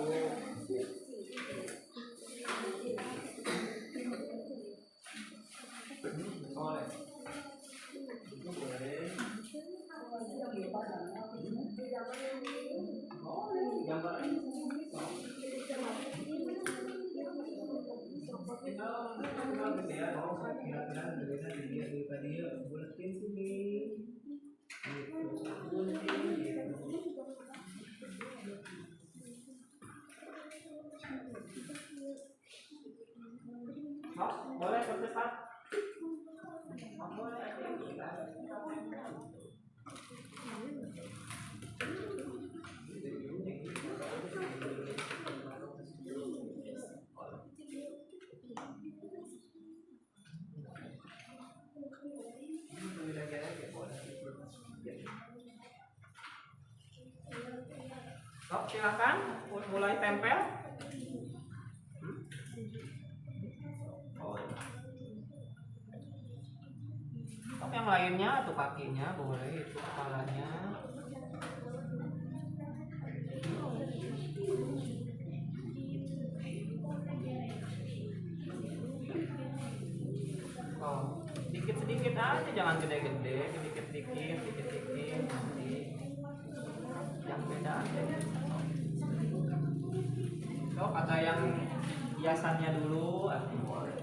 Boleh. Itu boleh. Gambar buletin sini. Boleh percepat. Sok silakan mulai tempel. Sok yang lainnya atau kakinya boleh, itu kepalanya. Oh, dikit-sedikit aja, jangan gede-gede, dikit-dikit nanti yang beda aja. So, ada yang hiasannya dulu, boleh.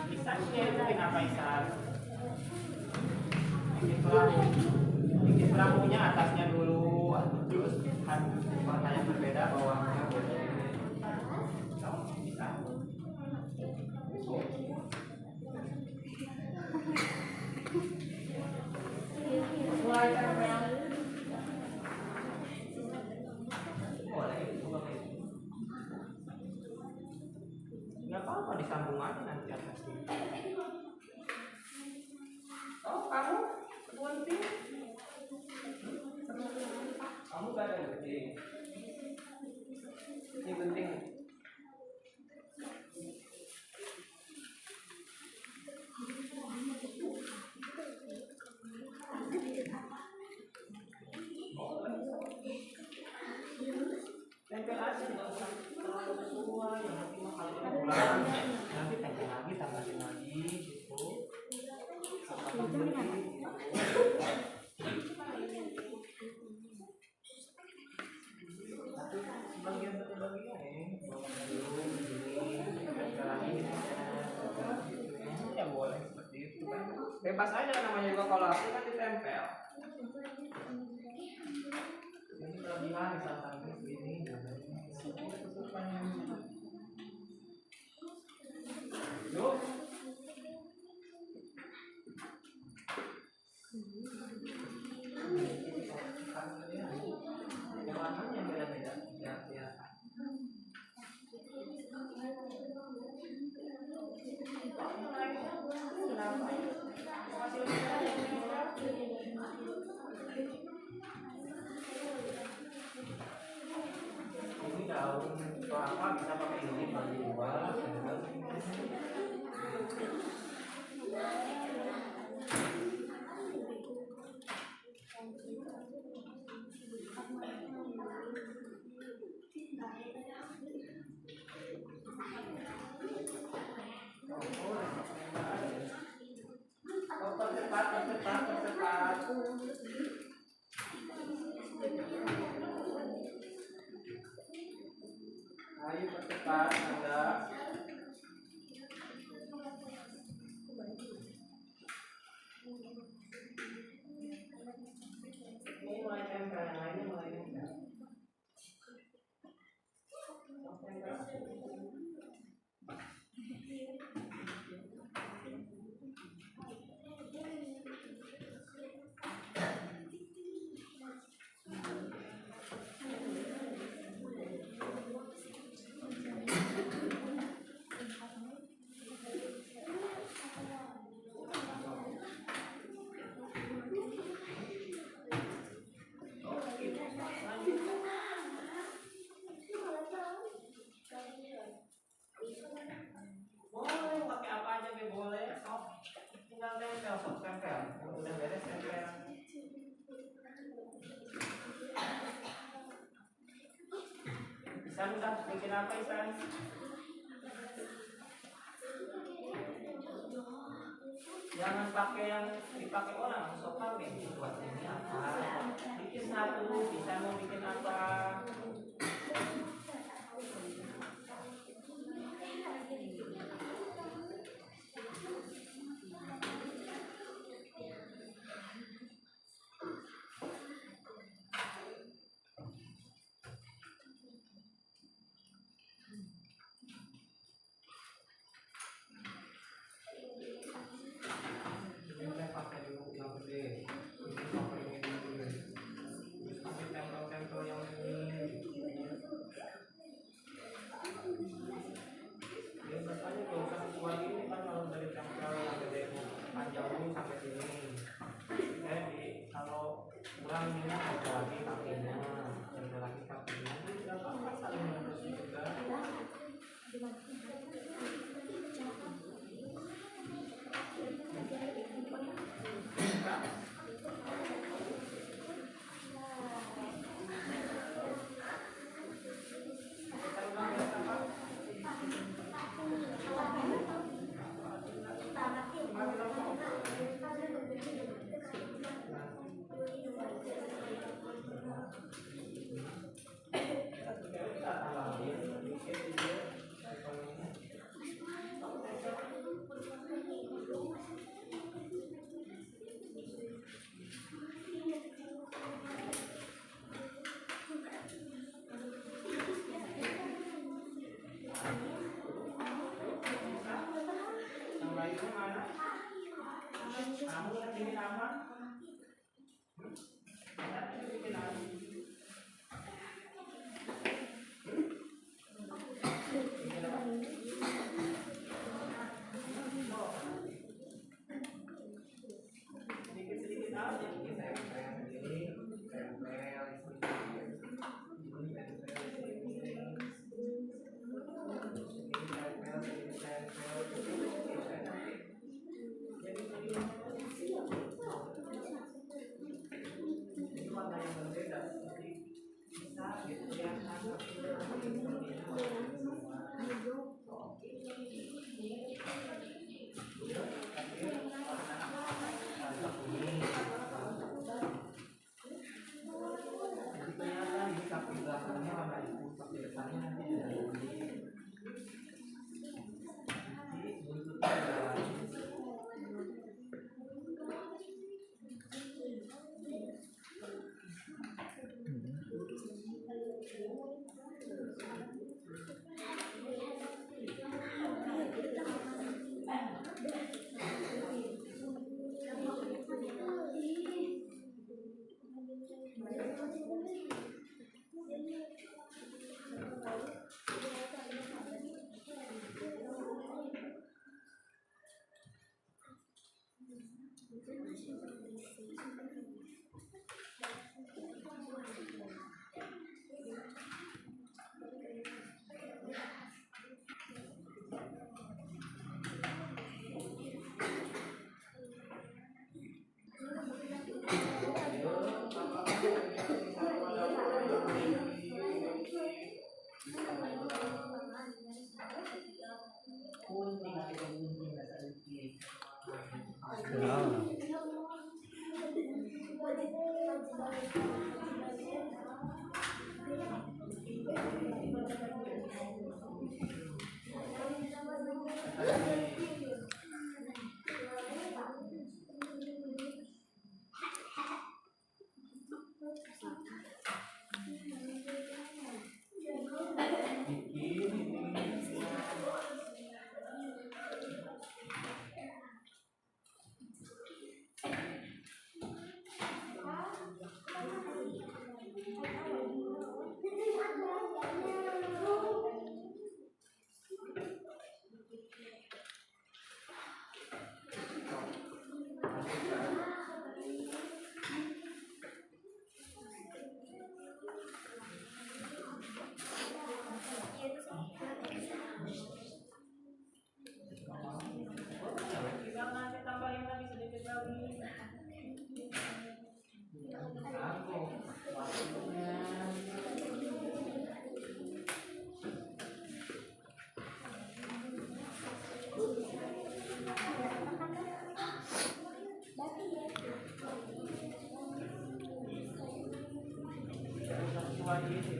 Bisa itu kenapa Isan? Bikin perahunya atasnya dulu, terus kan warna yang berbeda bawahnya boleh. Bisa. Mulai tempel. Boleh. Nggak apa-apa, disambung aja nanti atasnya. Oh, kamu gunting? Kamu gak ada gunting? Ini gunting. bagian satu bagian ini ya boleh seperti itu kan, bebas aja namanya juga kalau aku kan ditempel. Ini kelebihan misalkan begini yuk warnanya beda-beda ya. Ini daun kelapa bisa pakai ini bagi dua. Percepat. Ayo percepat, Anda. Ini mulai tempel, yang lainnya mulai tempel. Boleh pakai apa aja be boleh, sok tinggal tempel, sok tempel. Udah beres tempel. Isan udah bikin apa Isan? Jangan pakai yang dipakai orang, sok pakai buat ini apa? Bikin satu, bisa mau bikin apa? Warna yang berbeda.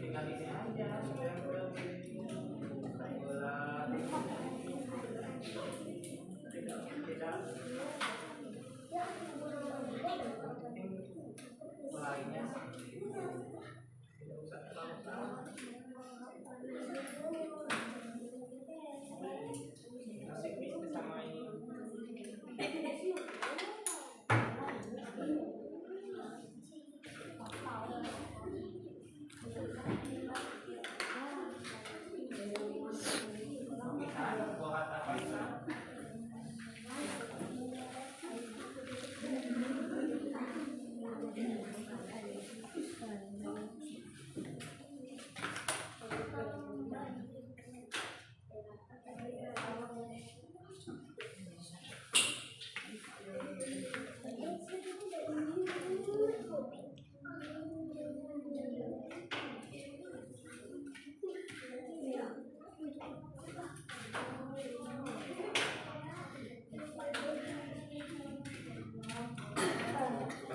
tinggal di sini aja. Mulainya tidak usah terlalu musik bisnis sama ini.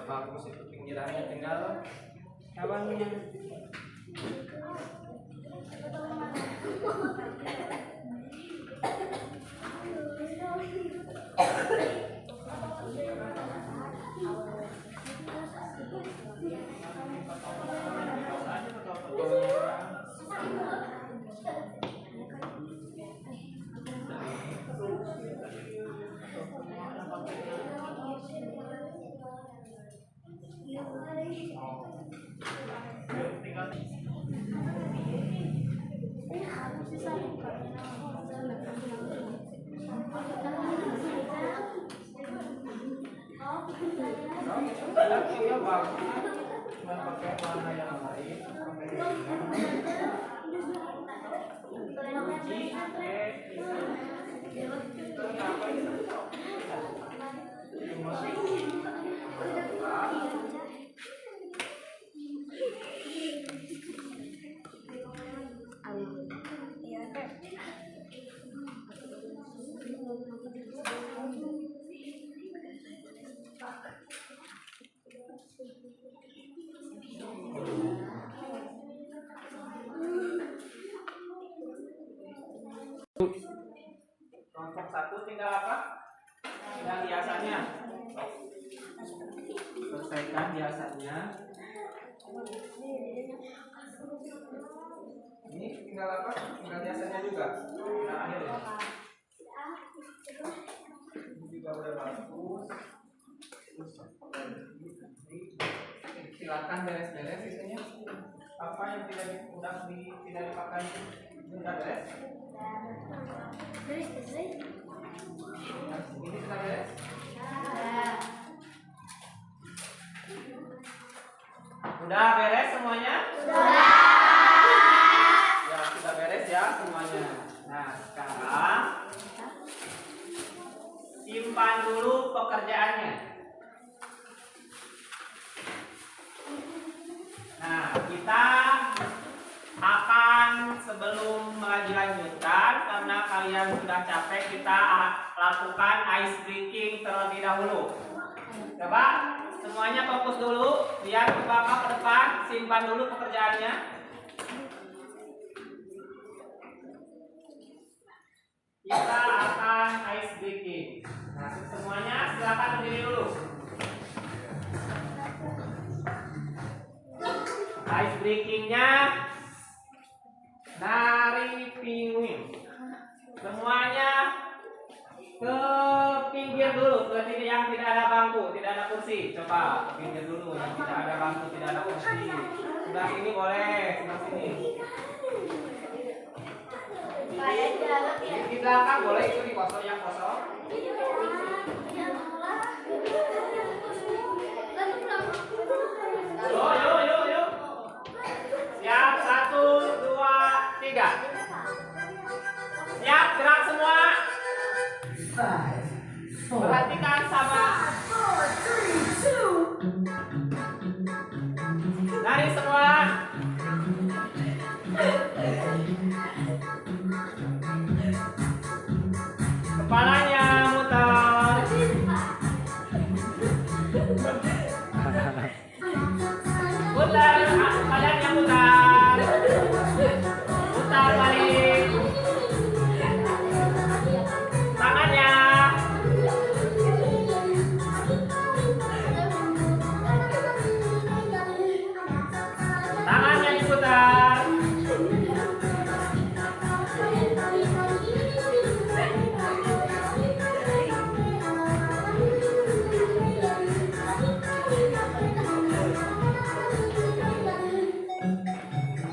Bagus itu pinggirannya, tinggal kawannya. Iya bagus, cuma pakai warna yang lain. Kelompok 1 tinggal apa? Tinggal hiasannya. Selesaikan hiasannya. Ini tinggal apa? Tinggal hiasannya juga. Tinggal akhir ya. Ini juga udah bagus. Silakan beres-beres isinya. Apa yang tidak dipakai sudah beres? Ini sudah beres? Udah beres semuanya? Ya, sudah beres ya semuanya. Nah, sekarang simpan dulu pekerjaannya. Nah, kita akan sebelum dilanjutkan karena kalian sudah capek, kita lakukan ice breaking terlebih dahulu. Coba semuanya fokus dulu, lihat ke bapak ke depan, simpan dulu pekerjaannya. Kita akan ice breaking. Nah, semuanya silakan berdiri dulu. Ice breakingnya dari penguin. Semuanya ke pinggir dulu, ke titik yang tidak ada bangku, tidak ada kursi. Coba pinggir dulu, yang tidak ada bangku, tidak ada kursi. Sebelah sini boleh, sebelah sini. Di belakang boleh, itu di kosong yang kosong. Yuk. Siap, 1, 2, 3. Siap, gerak semua. Perhatikan sama. Lari semua. Kepalanya muter. Putar, badannya putar. Putar balik. Tangannya. Tangannya diputar.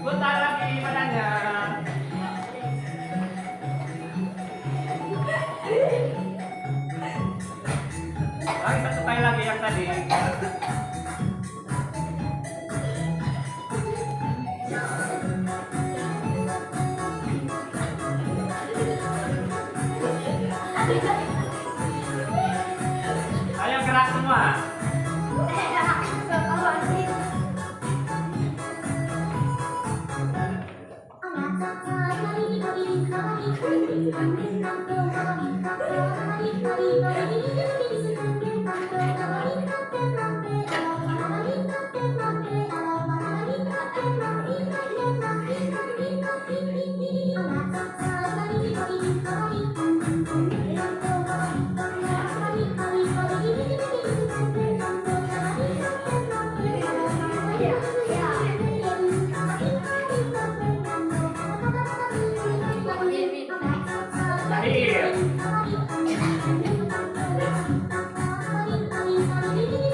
Putar lagi badannya. Lagi satu kali lagi yang tadi. Ayo gerak semua.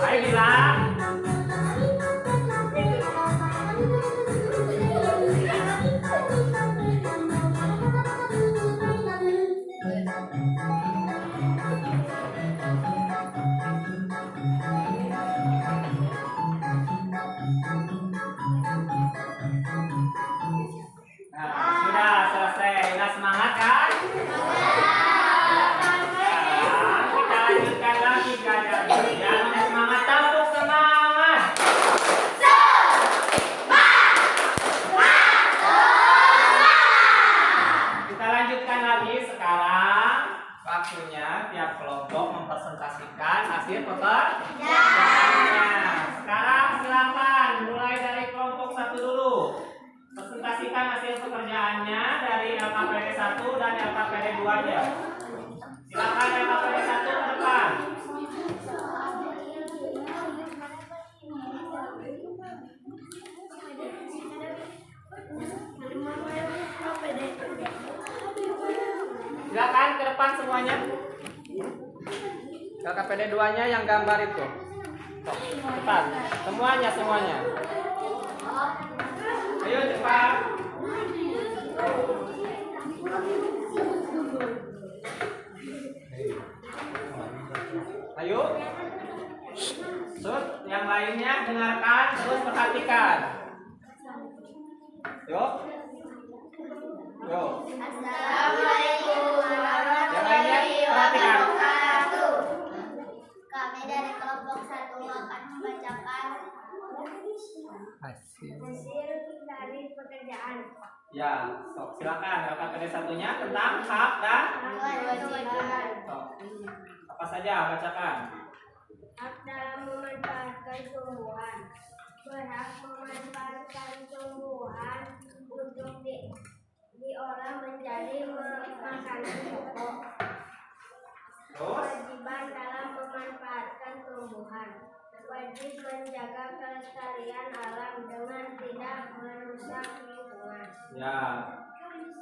Ayo bilang. Nah, sudah selesai. Sudah semangat kan? Kita lanjutkan lagi belajarnya. Yang semangat, tepuk semangat. Kita lanjutkan lagi sekarang. Waktunya tiap kelompok mempresentasikan hasil pekerjaannya. Sekarang silakan mulai dari kelompok 1 dulu. Presentasikan hasil pekerjaannya dari LKPD 1 dan LKPD 2-nya. Silakan LKPD 1 ke depan. Silakan ke depan semuanya. LKPD 2-nya yang gambar itu. Depan. Semuanya. Ayo cepat. Ayo. Set. yang lainnya dengarkan terus perhatikan. Yuk. Yuk. Assalamualaikum warahmatullahi wabarakatuh. Kami dari kelompok 1 akan membacakan hasil dari pekerjaan. Ya, sok silakan. LKPD satunya tentang hak dan Kewajiban. sok. Apa saja bacakan. Hak dalam memanfaatkan tumbuhan. Berhak memanfaatkan tumbuhan untuk diolah menjadi makanan pokok. Kewajiban dalam memanfaatkan tumbuhan. Wajib menjaga kelestarian alam dengan tidak merusak lingkungan. Ya.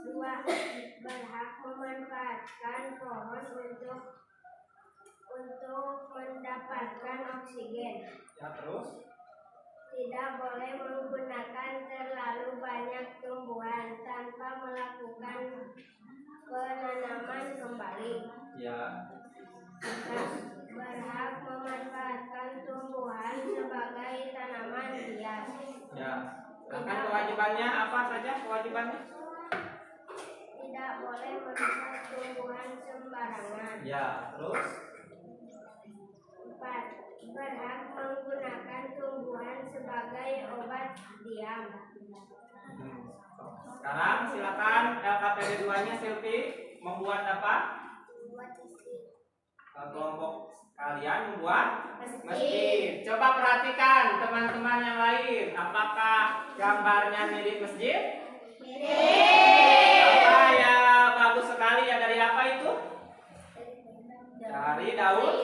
2. Berhak memanfaatkan pohon untuk mendapatkan oksigen. Ya, terus. Tidak boleh menggunakan terlalu banyak tumbuhan tanpa melakukan penanaman kembali. Ya. Berhak memanfaatkan tumbuhan sebagai tanaman hias. Ya. Silakan kewajibannya apa saja kewajibannya? Tidak boleh merusak tumbuhan sembarangan. Ya, terus. 4. Berhak menggunakan tumbuhan sebagai obat diam. Sekarang silakan LKPD 2-nya Silvi membuat apa? Kelompok kalian membuat masjid. Coba perhatikan teman-teman yang lain, apakah gambarnya mirip masjid? Apa ya, bagus sekali ya. Dari apa itu? Dari daun.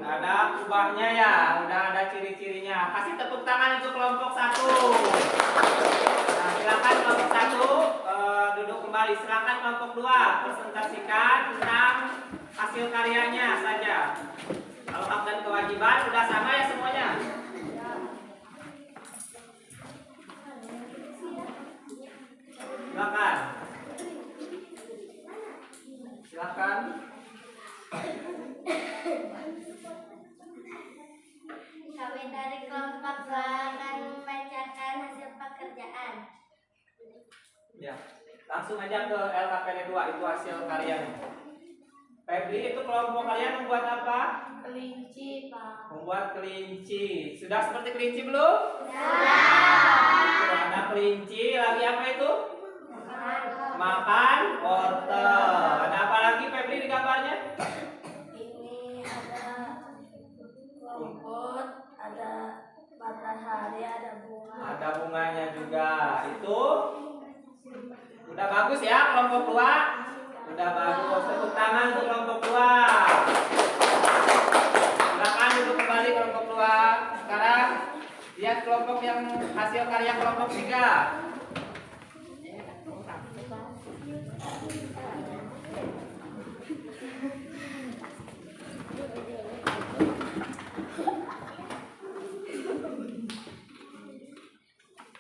Ada kubahnya ya, udah ada ciri-cirinya. Kasih tepuk tangan untuk kelompok 1. Nah, silakan kelompok 1 duduk kembali. Silakan kelompok 2 presentasikan tentang hasil karyanya saja. Kalau hak dan kewajiban sudah sama ya semuanya? Silakan. Kami dari kelompok 2 akan membacakan hasil pekerjaan. Ya, langsung aja ke LKPD 2 itu hasil karyanya. Febri, itu kelompok kalian membuat apa? Kelinci, Pak. Membuat kelinci. Sudah seperti kelinci belum? Sudah. Ada kelinci, lagi apa itu? Makan wortel. Ada apa lagi Febri di gambarnya? Ini ada rumput, ada matahari, ada bunga. Ada bunganya juga. Itu udah bagus ya kelompok 2. Udah bagus. Tepuk tangan untuk kelompok 2. Silakan duduk kembali kelompok 2. Sekarang lihat kelompok yang hasil karya kelompok 3.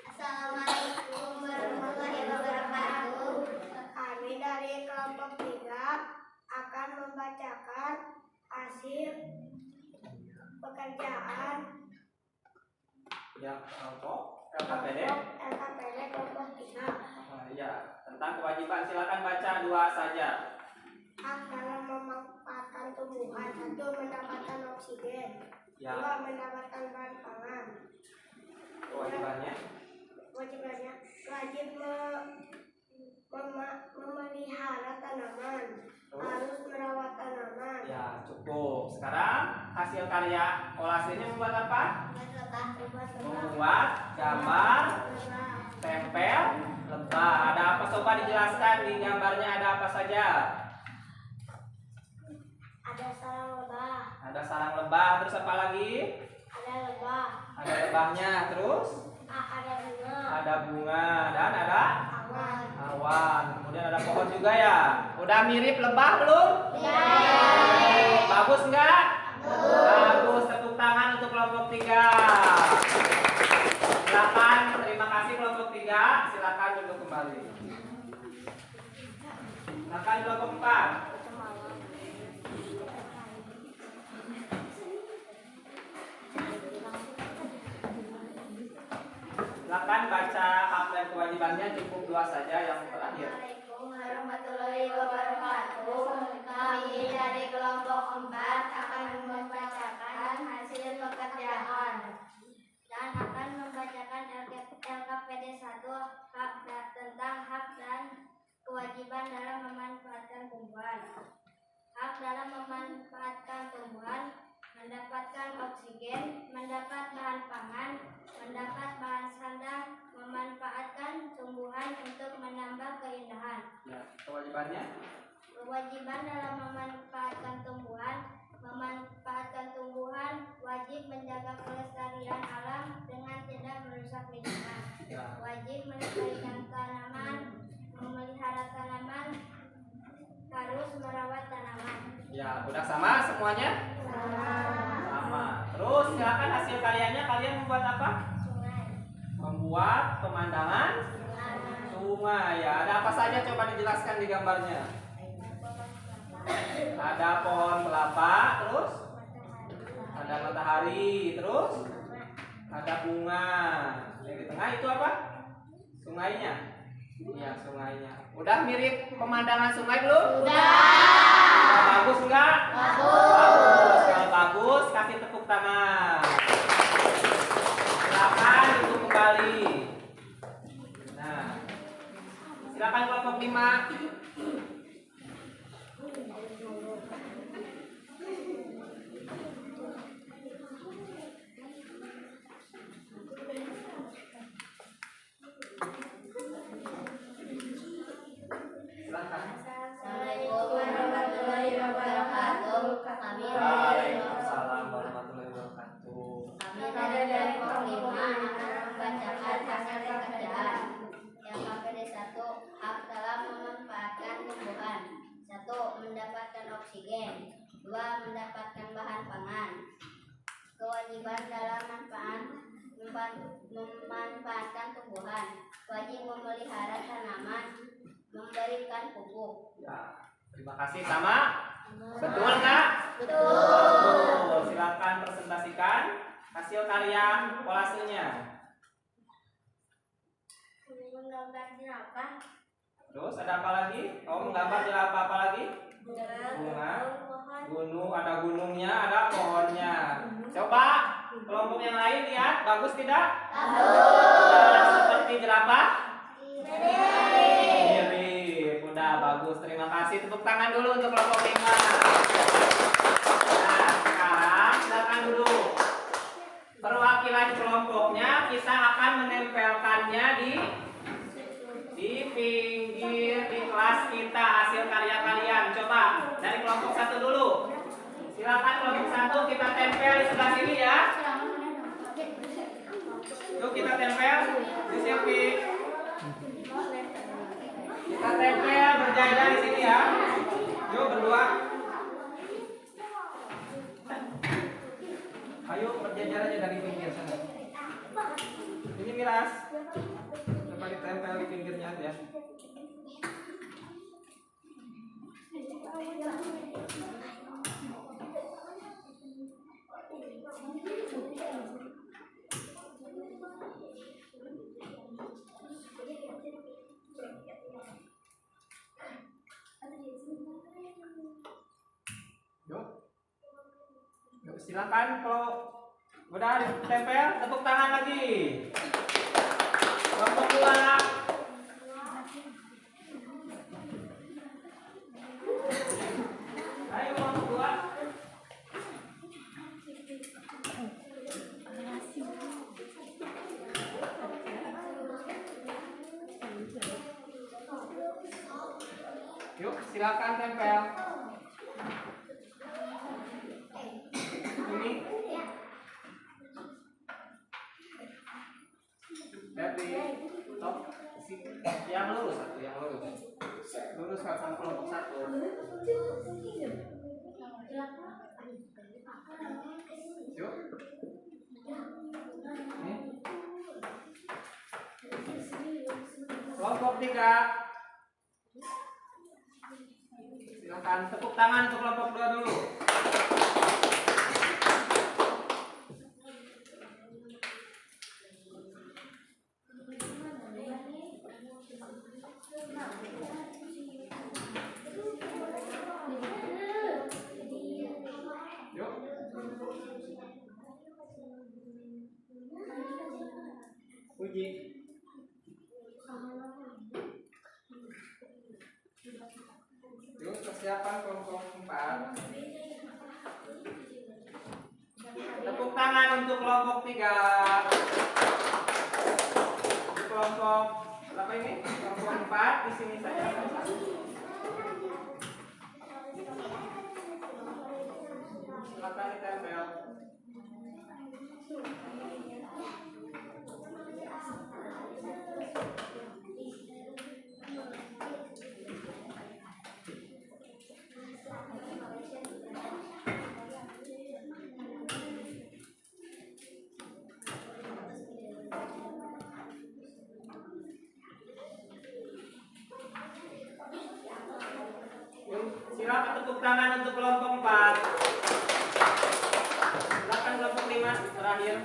Assalamualaikum warahmatullahi wabarakatuh. Kami dari kelompok 3 akan membacakan hasil pekerjaan Ya, kelompok LKPD. kelompok 3. Ya, tentang kewajiban silakan baca 2 saja. Hak dalam memanfaatkan tumbuhan. 1. Mendapatkan oksigen. Ya. 2. Mendapatkan bahan pangan. Kewajibannya. Kewajibannya wajib memelihara tanaman. Harus merawat tanaman. Ya, cukup. Sekarang hasil karya kolasinya membuat apa? Membuat gambar tempel lebah. Ada apa? Coba dijelaskan di gambarnya ada apa saja? Ada sarang lebah. Ada sarang lebah, terus apa lagi? Ada lebah. Ada lebahnya, terus Ada bunga. ada bunga dan ada Awan. awan. Kemudian ada pohon juga ya. Udah mirip lebah belum? Ya. Bagus enggak? Bagus. Tepuk tangan untuk kelompok 3. Silakan, terima kasih kelompok 3. Silakan duduk kembali. Silakan kelompok 4. Silakan baca hak dan kewajibannya, cukup 2 saja yang terakhir. Assalamualaikum warahmatullahi wabarakatuh. Kami dari kelompok 4 akan membacakan hasil pekerjaan dan akan membacakan LKPD 1 tentang hak dan kewajiban dalam memanfaatkan tumbuhan. Hak dalam memanfaatkan tumbuhan: mendapatkan oksigen, mendapat bahan pangan, mendapat bahan sandang, memanfaatkan tumbuhan untuk menambah keindahan. Ya, kewajibannya? Kewajiban dalam memanfaatkan tumbuhan wajib menjaga kelestarian alam dengan tidak merusak lingkungan. Ya. Wajib melestarikan tanaman, memelihara tanaman, harus merawat tanaman. Ya, udah sama semuanya? Sama. Terus silakan hasil karyanya, kalian membuat apa? Sungai. Membuat pemandangan sungai. Ya, ada apa saja coba dijelaskan di gambarnya? Ada pohon kelapa, terus ada matahari, terus ada bunga. Yang di tengah itu apa? Sungainya. Iya, sungainya. Udah mirip pemandangan sungai belum? Udah bagus enggak? Bagus. Kalau bagus, kasih tepuk tangan. Silakan duduk kembali. Nah, silakan kelompok 5. Assalamualaikum warahmatullahi wabarakatuh. Kami Waalaikumsalam warahmatullahi wabarakatuh. dari kelompok 5 akan membacakan hasil pekerjaan. Yang KPD 1, hak dalam memanfaatkan tumbuhan. 1. Mendapatkan oksigen. 2. Mendapatkan bahan pangan. Kewajiban dalam memanfaatkan tumbuhan: wajib memelihara tanaman, memberikan pupuk. Ya, terima kasih. Sama? Betul nggak? Betul. Silakan presentasikan hasil karya kolasenya. Menggambar jerapah. Terus ada apa lagi? Oh, menggambar jerapah apa lagi? Bunga, gunung, ada gunungnya, ada pohonnya. Coba kelompok yang lain lihat, bagus tidak? Sudah seperti jerapah? Mirip. Udah bagus. Terima kasih. Tepuk tangan dulu untuk kelompok 5. Nah, sekarang silakan duduk. Perwakilan kelompoknya kita akan menempelkannya di pinggir di kelas kita hasil karya kalian. Coba dari kelompok 1 dulu. Silakan kelompok 1 kita tempel di sebelah sini ya. Yuk kita tempel di sini. Kita tempel berjajar di sini ya. Yuk berdua. Ayo berjajar aja dari pinggir sana. Ini Miras. Coba ditempel di pinggirnya ya. Yuk. Yuk silakan kalau udah ditempel tepuk tangan lagi. Kelompok 2. Ayo kelompok 2. Yuk silakan tempel. Ini. Dari top yang lurus satu, yang lurus. Lurus sama kelompok 1. Yuk. Ini. Kelompok 3. Silakan tepuk tangan untuk kelompok 2 dulu. Puji. Yuk, persiapan kelompok 4. Tepuk tangan untuk kelompok 3. Kelompok berapa ini? Kelompok 4 di sini saja. Silakan ditempel. Silakan tepuk tangan untuk kelompok 4. Silakan kelompok 5 terakhir.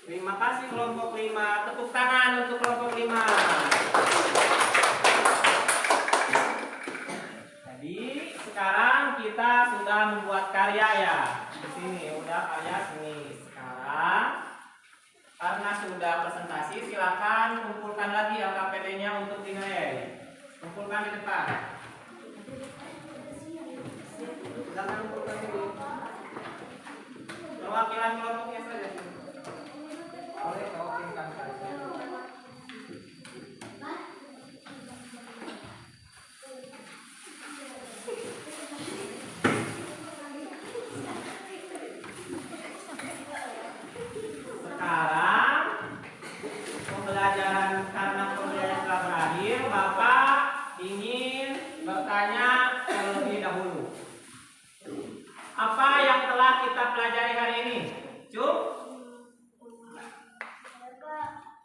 Terima kasih kelompok 5. Tepuk tangan untuk kelompok 5. Jadi sekarang kita sudah membuat karya ya. Di sini udah karya sini. Sekarang karena sudah presentasi, silakan kumpulkan lagi LKPD-nya untuk dinilai. Kumpulkan di depan. Silakan kumpulkan dulu. Perwakilan kelompoknya saja. Boleh kau kirimkan saja. Sekarang pembelajaran karena pembelajaran telah berakhir, Bapak ingin bertanya terlebih dahulu. Apa yang telah kita pelajari hari ini? Cuk?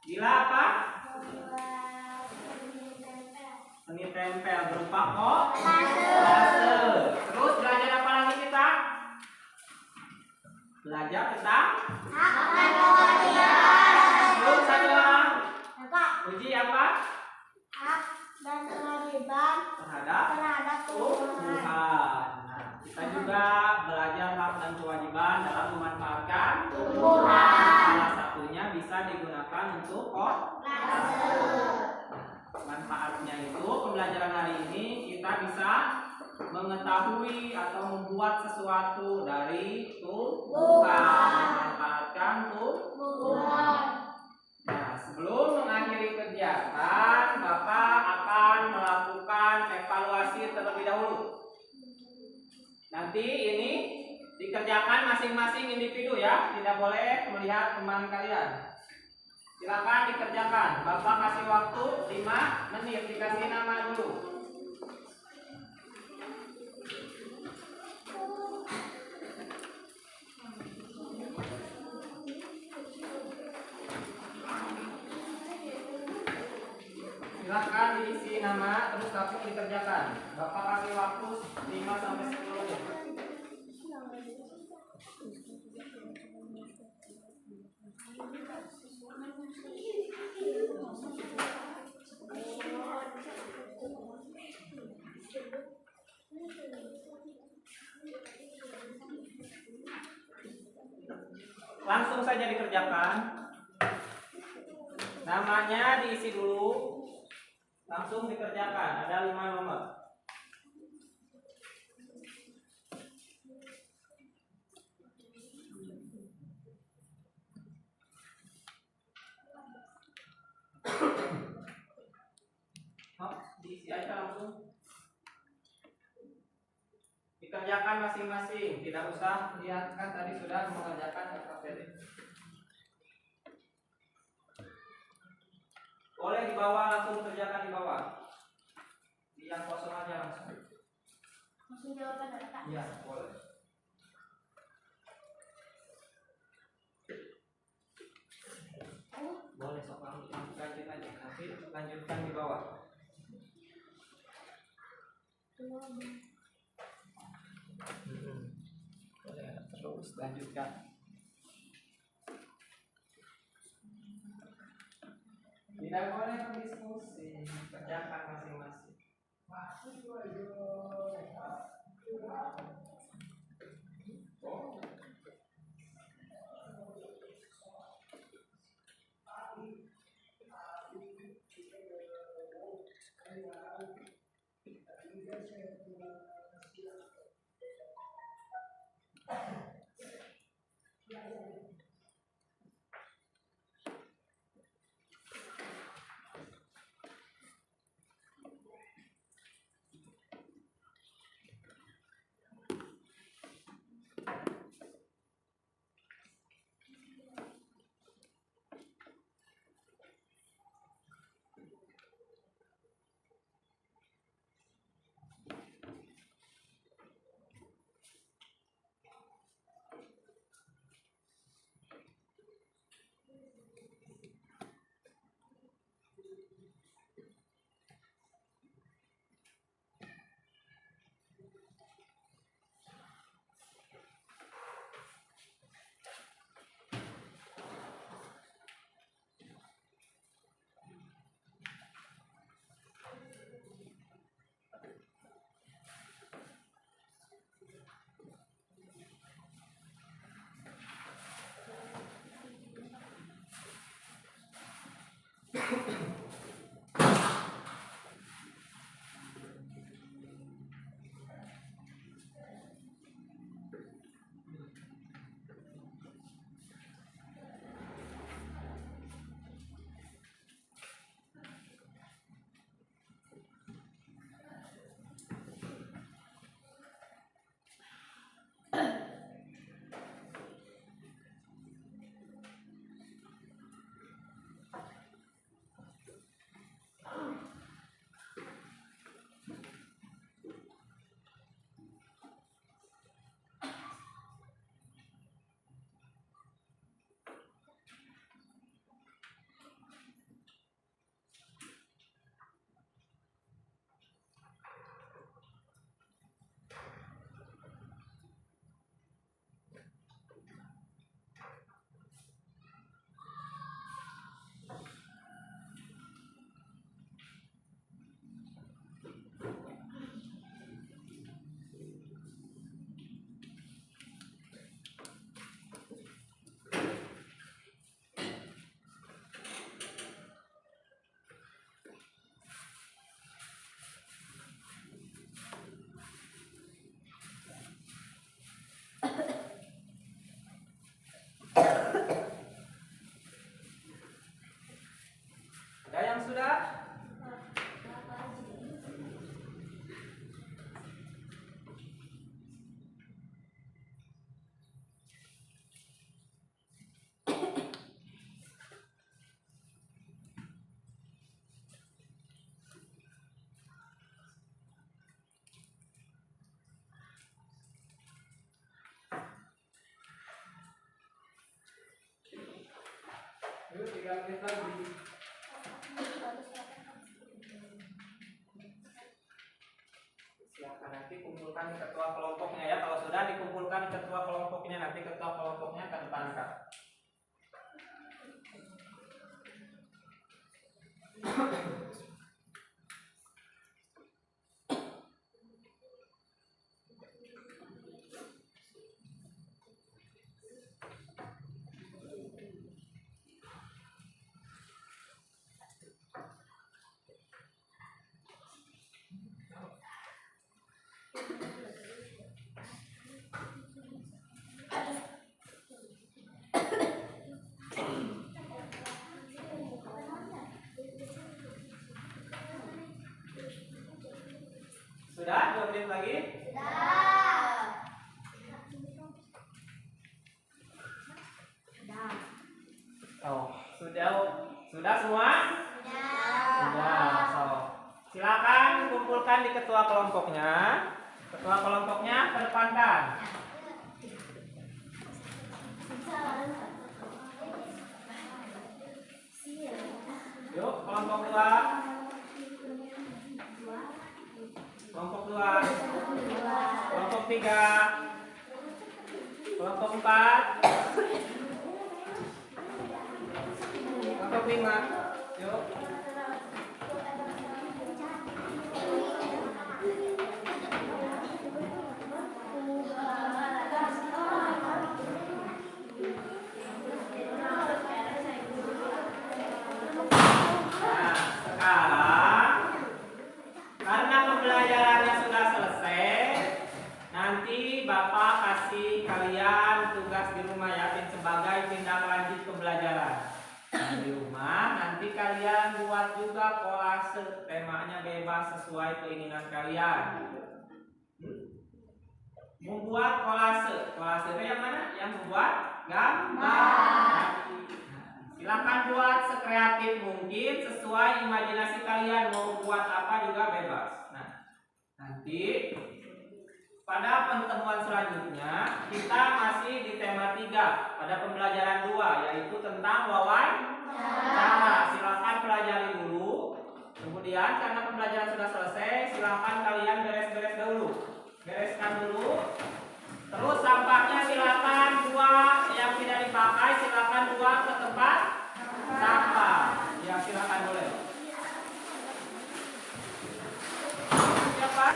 Gila apa? Seni tempel berupa kolase. Terus belajar apa lagi kita? Belajar tentang terus satu orang. Uji apa? Hak dan kewajiban Terhadap Tuhan. Nah, kita juga belajar hak dan kewajiban dalam memanfaatkan Tuhan. Salah satunya bisa digunakan untuk manfaatnya itu pembelajaran hari ini kita bisa mengetahui atau membuat sesuatu dari Tuhan, memanfaatkan Tuhan. Nah, sebelum mengakhiri kegiatan, Bapak akan melakukan evaluasi terlebih dahulu. Nanti ini dikerjakan masing-masing individu ya, tidak boleh melihat teman kalian. Silakan dikerjakan. Bapak kasih waktu 5 menit, dikasih nama dulu. Silakan diisi nama, terus langsung dikerjakan. Bapak kasih waktu 5 sampai 10 menit. Langsung saja dikerjakan. Namanya diisi dulu. Langsung dikerjakan. Ada 5 nomor. Diisi aja langsung. Dikerjakan masing-masing, tidak usah lihat kan tadi sudah mengerjakan LKPD. Boleh di bawah langsung kerjakan di bawah. Di yang kosong aja langsung. Langsung jawaban data. Iya, boleh. Boleh, terus lanjutkan. Tidak boleh berdiskusi, kerjakan masing-masing. Ada yang sudah? Yuk, 3 menit lagi. Silakan nanti kumpulkan ketua kelompoknya ya. Kalau sudah dikumpulkan ketua kelompoknya, nanti ketua kelompoknya ke depan Kak. Sudah 2 menit lagi? Oh, sudah semua? Sudah. So, silakan kumpulkan di ketua kelompoknya. Ketua kelompoknya kedepankan. Yuk, kelompok 2. Kelompok 2, kelompok 3, kelompok 4, kelompok 5. Yuk. Pembelajarannya sudah selesai. Nanti Bapak kasih kalian tugas di rumah ya sebagai tindak lanjut pembelajaran. Di rumah nanti kalian buat juga kolase, temanya bebas sesuai keinginan kalian. Membuat kolase, kolase itu yang mana? Yang membuat gambar. Silakan buat sekreatif mungkin sesuai imajinasi kalian, mau buat apa juga bebas. Nah, nanti pada pertemuan selanjutnya kita masih di tema 3 pada pembelajaran 2 yaitu tentang wawancara. Silakan pelajari dulu. Kemudian karena pembelajaran sudah selesai, silakan kalian beres-beres dulu. Bereskan dulu. Terus sampahnya silakan buang, yang tidak dipakai silakan buang ke tempat sampah. Ya silakan boleh. Siapa?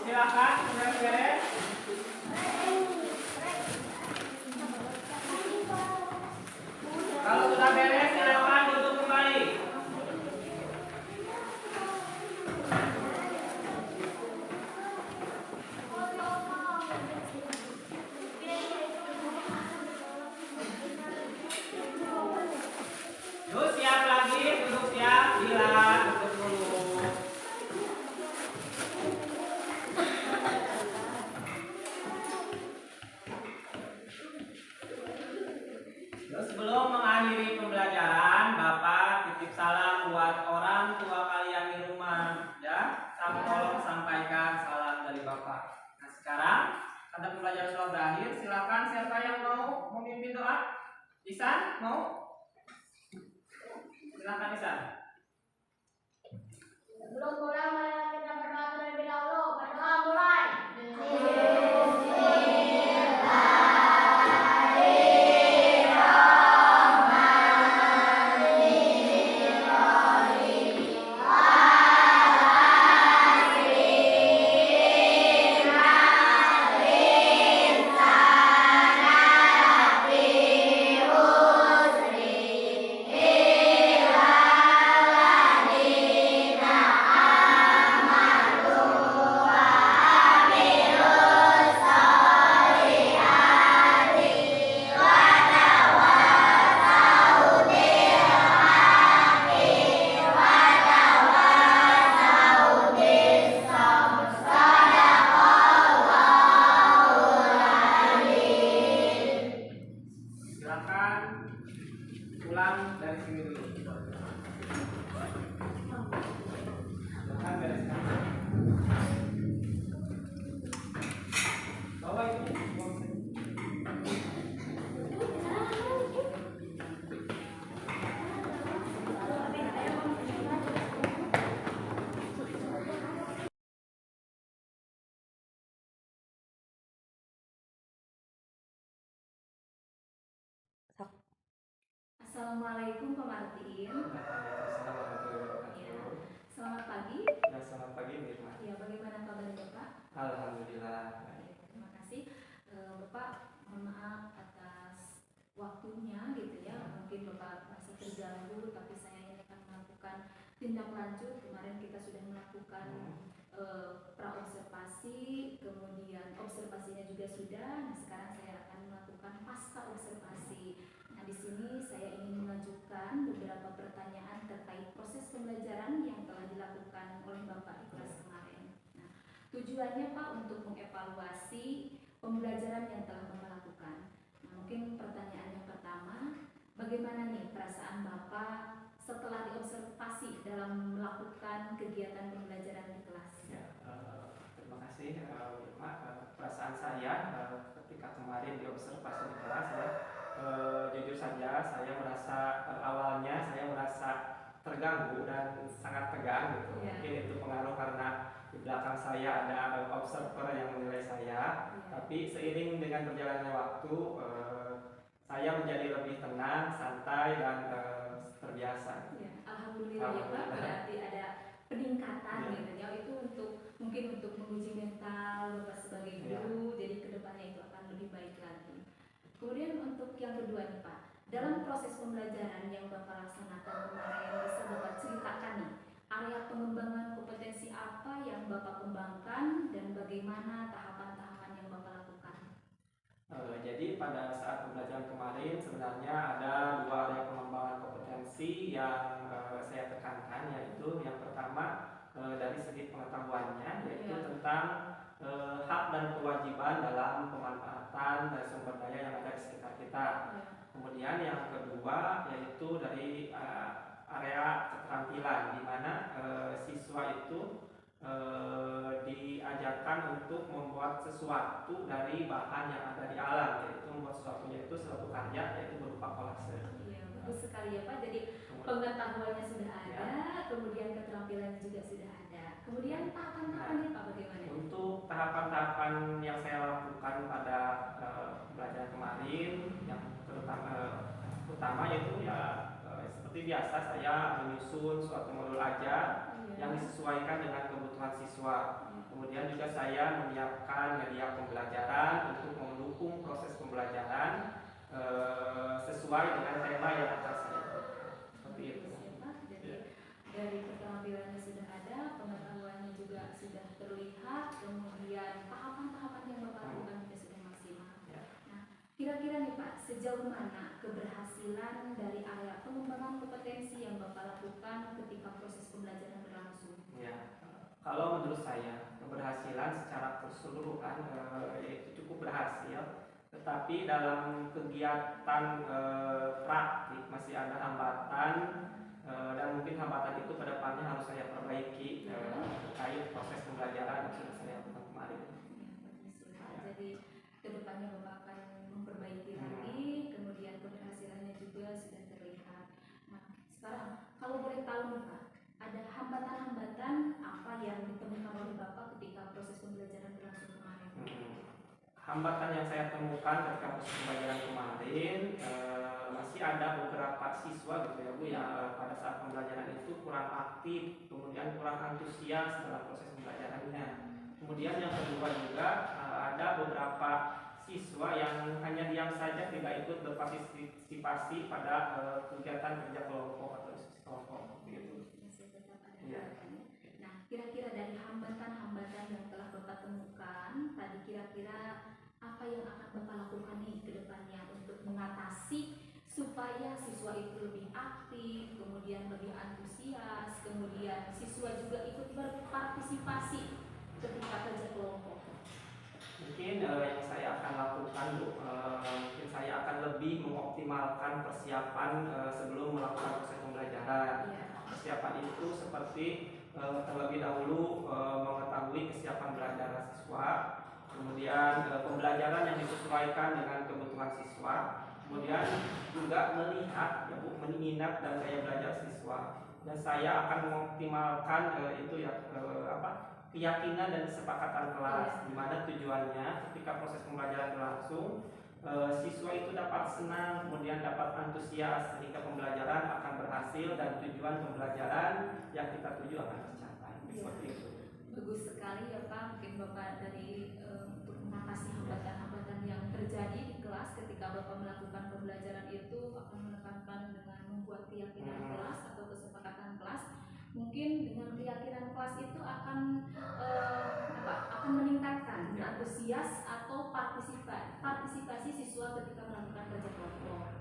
Silakan beres-beres. Kalau sudah beres silakan duduk kembali. Yuk siap lagi, duduk siap, Bila duduk dulu. Terus sebelum mengakhiri pembelajaran, Bapak titip salam buat orang tua kalian di rumah, ya. Tolong sampaikan salam dari Bapak. Nah sekarang karena pembelajaran sudah berakhir, silakan siapa yang mau memimpin doa? Isan mau? Silakan Isan. Sebelum mulai, marilah kita berdoa terlebih dahulu. Berdoa mulai. Silakan pulang dari sini dulu. Silakan bereskan. Bawa itu. Assalamualaikum Pak Martin. Ya. Selamat pagi. Ya, selamat pagi Mirna. Ya, bagaimana kabar Bapak? Alhamdulillah. Terima kasih. Bapak, mohon maaf atas waktunya gitu ya. Mungkin Bapak merasa terganggu, tapi saya ini akan melakukan tindak lanjut. Kemarin kita sudah melakukan pra-observasi, kemudian observasinya juga sudah. Nah, sekarang saya akan melakukan pasca observasi. Nah, di sini saya ingin mengajukan beberapa pertanyaan terkait proses pembelajaran yang telah dilakukan oleh Bapak di kelas kemarin. Nah, tujuannya Pak untuk mengevaluasi pembelajaran yang telah Bapak lakukan. Nah, mungkin pertanyaan yang pertama, bagaimana nih perasaan Bapak setelah diobservasi dalam melakukan kegiatan pembelajaran di kelas? Ya, terima kasih Irma. Perasaan saya ketika kemarin diobservasi di kelas ya, jujur saja saya merasa awalnya saya merasa terganggu dan sangat tegang gitu. Mungkin itu pengaruh karena di belakang saya ada observer yang menilai saya. Tapi seiring dengan berjalannya waktu saya menjadi lebih tenang, santai dan terbiasa. Ya, alhamdulillah ya Pak, berarti ada peningkatan gitu ya. Itu mungkin untuk menguji mental Bapak sebagai guru, jadi kedepannya itu akan lebih baik lagi. Kemudian untuk yang kedua nih Pak, dalam proses pembelajaran yang Bapak laksanakan kemarin, bisa Bapak ceritakan nih, area pengembangan kompetensi apa yang Bapak kembangkan dan bagaimana tahapan-tahapan yang Bapak lakukan? Jadi pada saat pembelajaran kemarin sebenarnya ada 2 area pengembangan kompetensi yang saya tekankan, yaitu yang pertama dari segi pengetahuannya, yaitu tentang hak dan kewajiban dalam pemanfaatan sumber daya yang ada di sekitar kita. Kemudian yang kedua yaitu dari area keterampilan, di mana siswa itu diajarkan untuk membuat sesuatu dari bahan yang ada di alam, yaitu membuat sesuatunya itu suatu karya, yaitu berupa kolase. Iya, bagus sekali ya Pak. Jadi pengetahuannya sudah ada, kemudian keterampilannya juga sudah ada. Kemudian tahapan-tahapannya Pak bagaimana? Untuk tahapan-tahapan yang saya lakukan pada pembelajaran kemarin, yang terutama yaitu seperti biasa saya menyusun suatu modul ajar yang disesuaikan dengan kebutuhan siswa. Kemudian juga saya menyiapkan media pembelajaran untuk mendukung proses pembelajaran sesuai dengan tema yang akan saya. Seperti itu. Jadi dari keterampilannya sudah ada, pengetahuannya juga sudah terlihat, kemudian tahapan-tahapan yang Bapak lakukan juga sudah maksimal. Nah, kira-kira nih Pak, sejauh mana keberhasilan dari area pengembangan kompetensi yang Bapak lakukan ketika proses pembelajaran berlangsung? Ya, kalau menurut saya keberhasilan secara keseluruhan itu cukup berhasil, tetapi dalam kegiatan praktik masih ada hambatan dan mungkin hambatan itu kedepannya harus saya perbaiki terkait proses pembelajaran yang sudah saya lakukan kemarin. Jadi kedepannya Bapak akan memperbaiki lagi, kemudian keberhasilannya juga sudah terlihat. Nah, sekarang kalau boleh tahu nih Pak, ada hambatan-hambatan apa yang ditemukan oleh Bapak ketika proses pembelajaran berlangsung kemarin? Hambatan yang saya temukan ketika proses pembelajaran kemarin masih ada beberapa siswa gitu ya Bu yang pada saat pembelajaran itu kurang aktif, kemudian kurang antusias dalam proses pembelajarannya. Kemudian yang kedua juga ada beberapa siswa yang hanya diam saja, tidak ikut berpartisipasi pada kegiatan kerja kelompok atau diskusi kelompok gitu. Nah, kira-kira dari hambatan-hambatan yang telah Bapak temukan tadi, kira-kira apa yang akan Bapak lakukan nih ke depannya untuk mengatasi supaya siswa itu lebih aktif, kemudian lebih antusias, kemudian siswa juga ikut berpartisipasi ketika kerja kelompok? Mungkin yang saya akan lakukan mungkin saya akan lebih mengoptimalkan persiapan sebelum melakukan proses pembelajaran. Persiapan itu seperti terlebih dahulu mengetahui kesiapan belajar siswa, kemudian pembelajaran yang disesuaikan dengan kebutuhan siswa, kemudian juga melihat ya Bu, minat dan gaya belajar siswa, dan saya akan mengoptimalkan keyakinan dan kesepakatan kelas, di mana tujuannya ketika proses pembelajaran berlangsung siswa itu dapat senang, kemudian dapat antusias, sehingga pembelajaran akan berhasil dan tujuan pembelajaran yang kita tuju akan tercapai. Seperti itu. Bagus sekali ya Pak, mungkin Bapak dari untuk mengatasi hambatan-hambatan yang terjadi di kelas ketika Bapak melakukan pembelajaran itu akan menekankan dengan membuat keyakinan kelas atau kesepakatan kelas. Mungkin dengan keyakinan kelas itu akan meningkatkan antusias atau partisipasi siswa ketika melakukan kerja kelompok.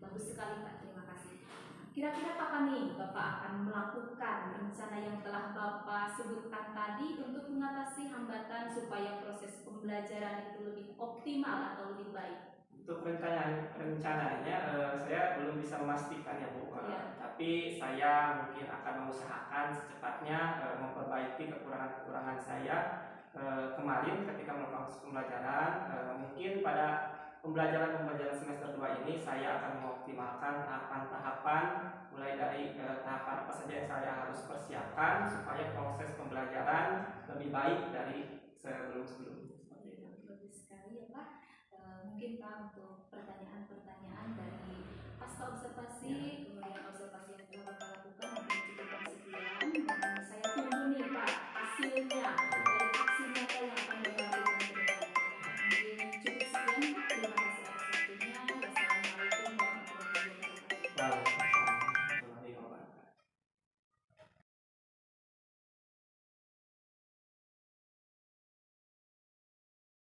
Bagus sekali Pak, terima kasih. Kira-kira apa nih Bapak akan melakukan rencana yang telah Bapak sebutkan tadi untuk mengatasi hambatan supaya proses pembelajaran itu lebih optimal atau lebih baik? Untuk rencananya saya belum bisa memastikan ya Bu, tapi saya mungkin akan mengusahakan secepatnya memperbaiki kekurangan-kekurangan saya kemarin ketika melakukan pembelajaran. Mungkin pada pembelajaran semester 2 ini saya akan mengoptimalkan tahapan-tahapan, mulai dari tahapan apa saja yang saya harus persiapkan supaya proses pembelajaran lebih baik dari sebelum-sebelumnya. Bagus sekali ya Pak. Mungkin Pak untuk pertanyaan-pertanyaan dari pasca observasi, kemudian observasi yang telah Bapak lakukan,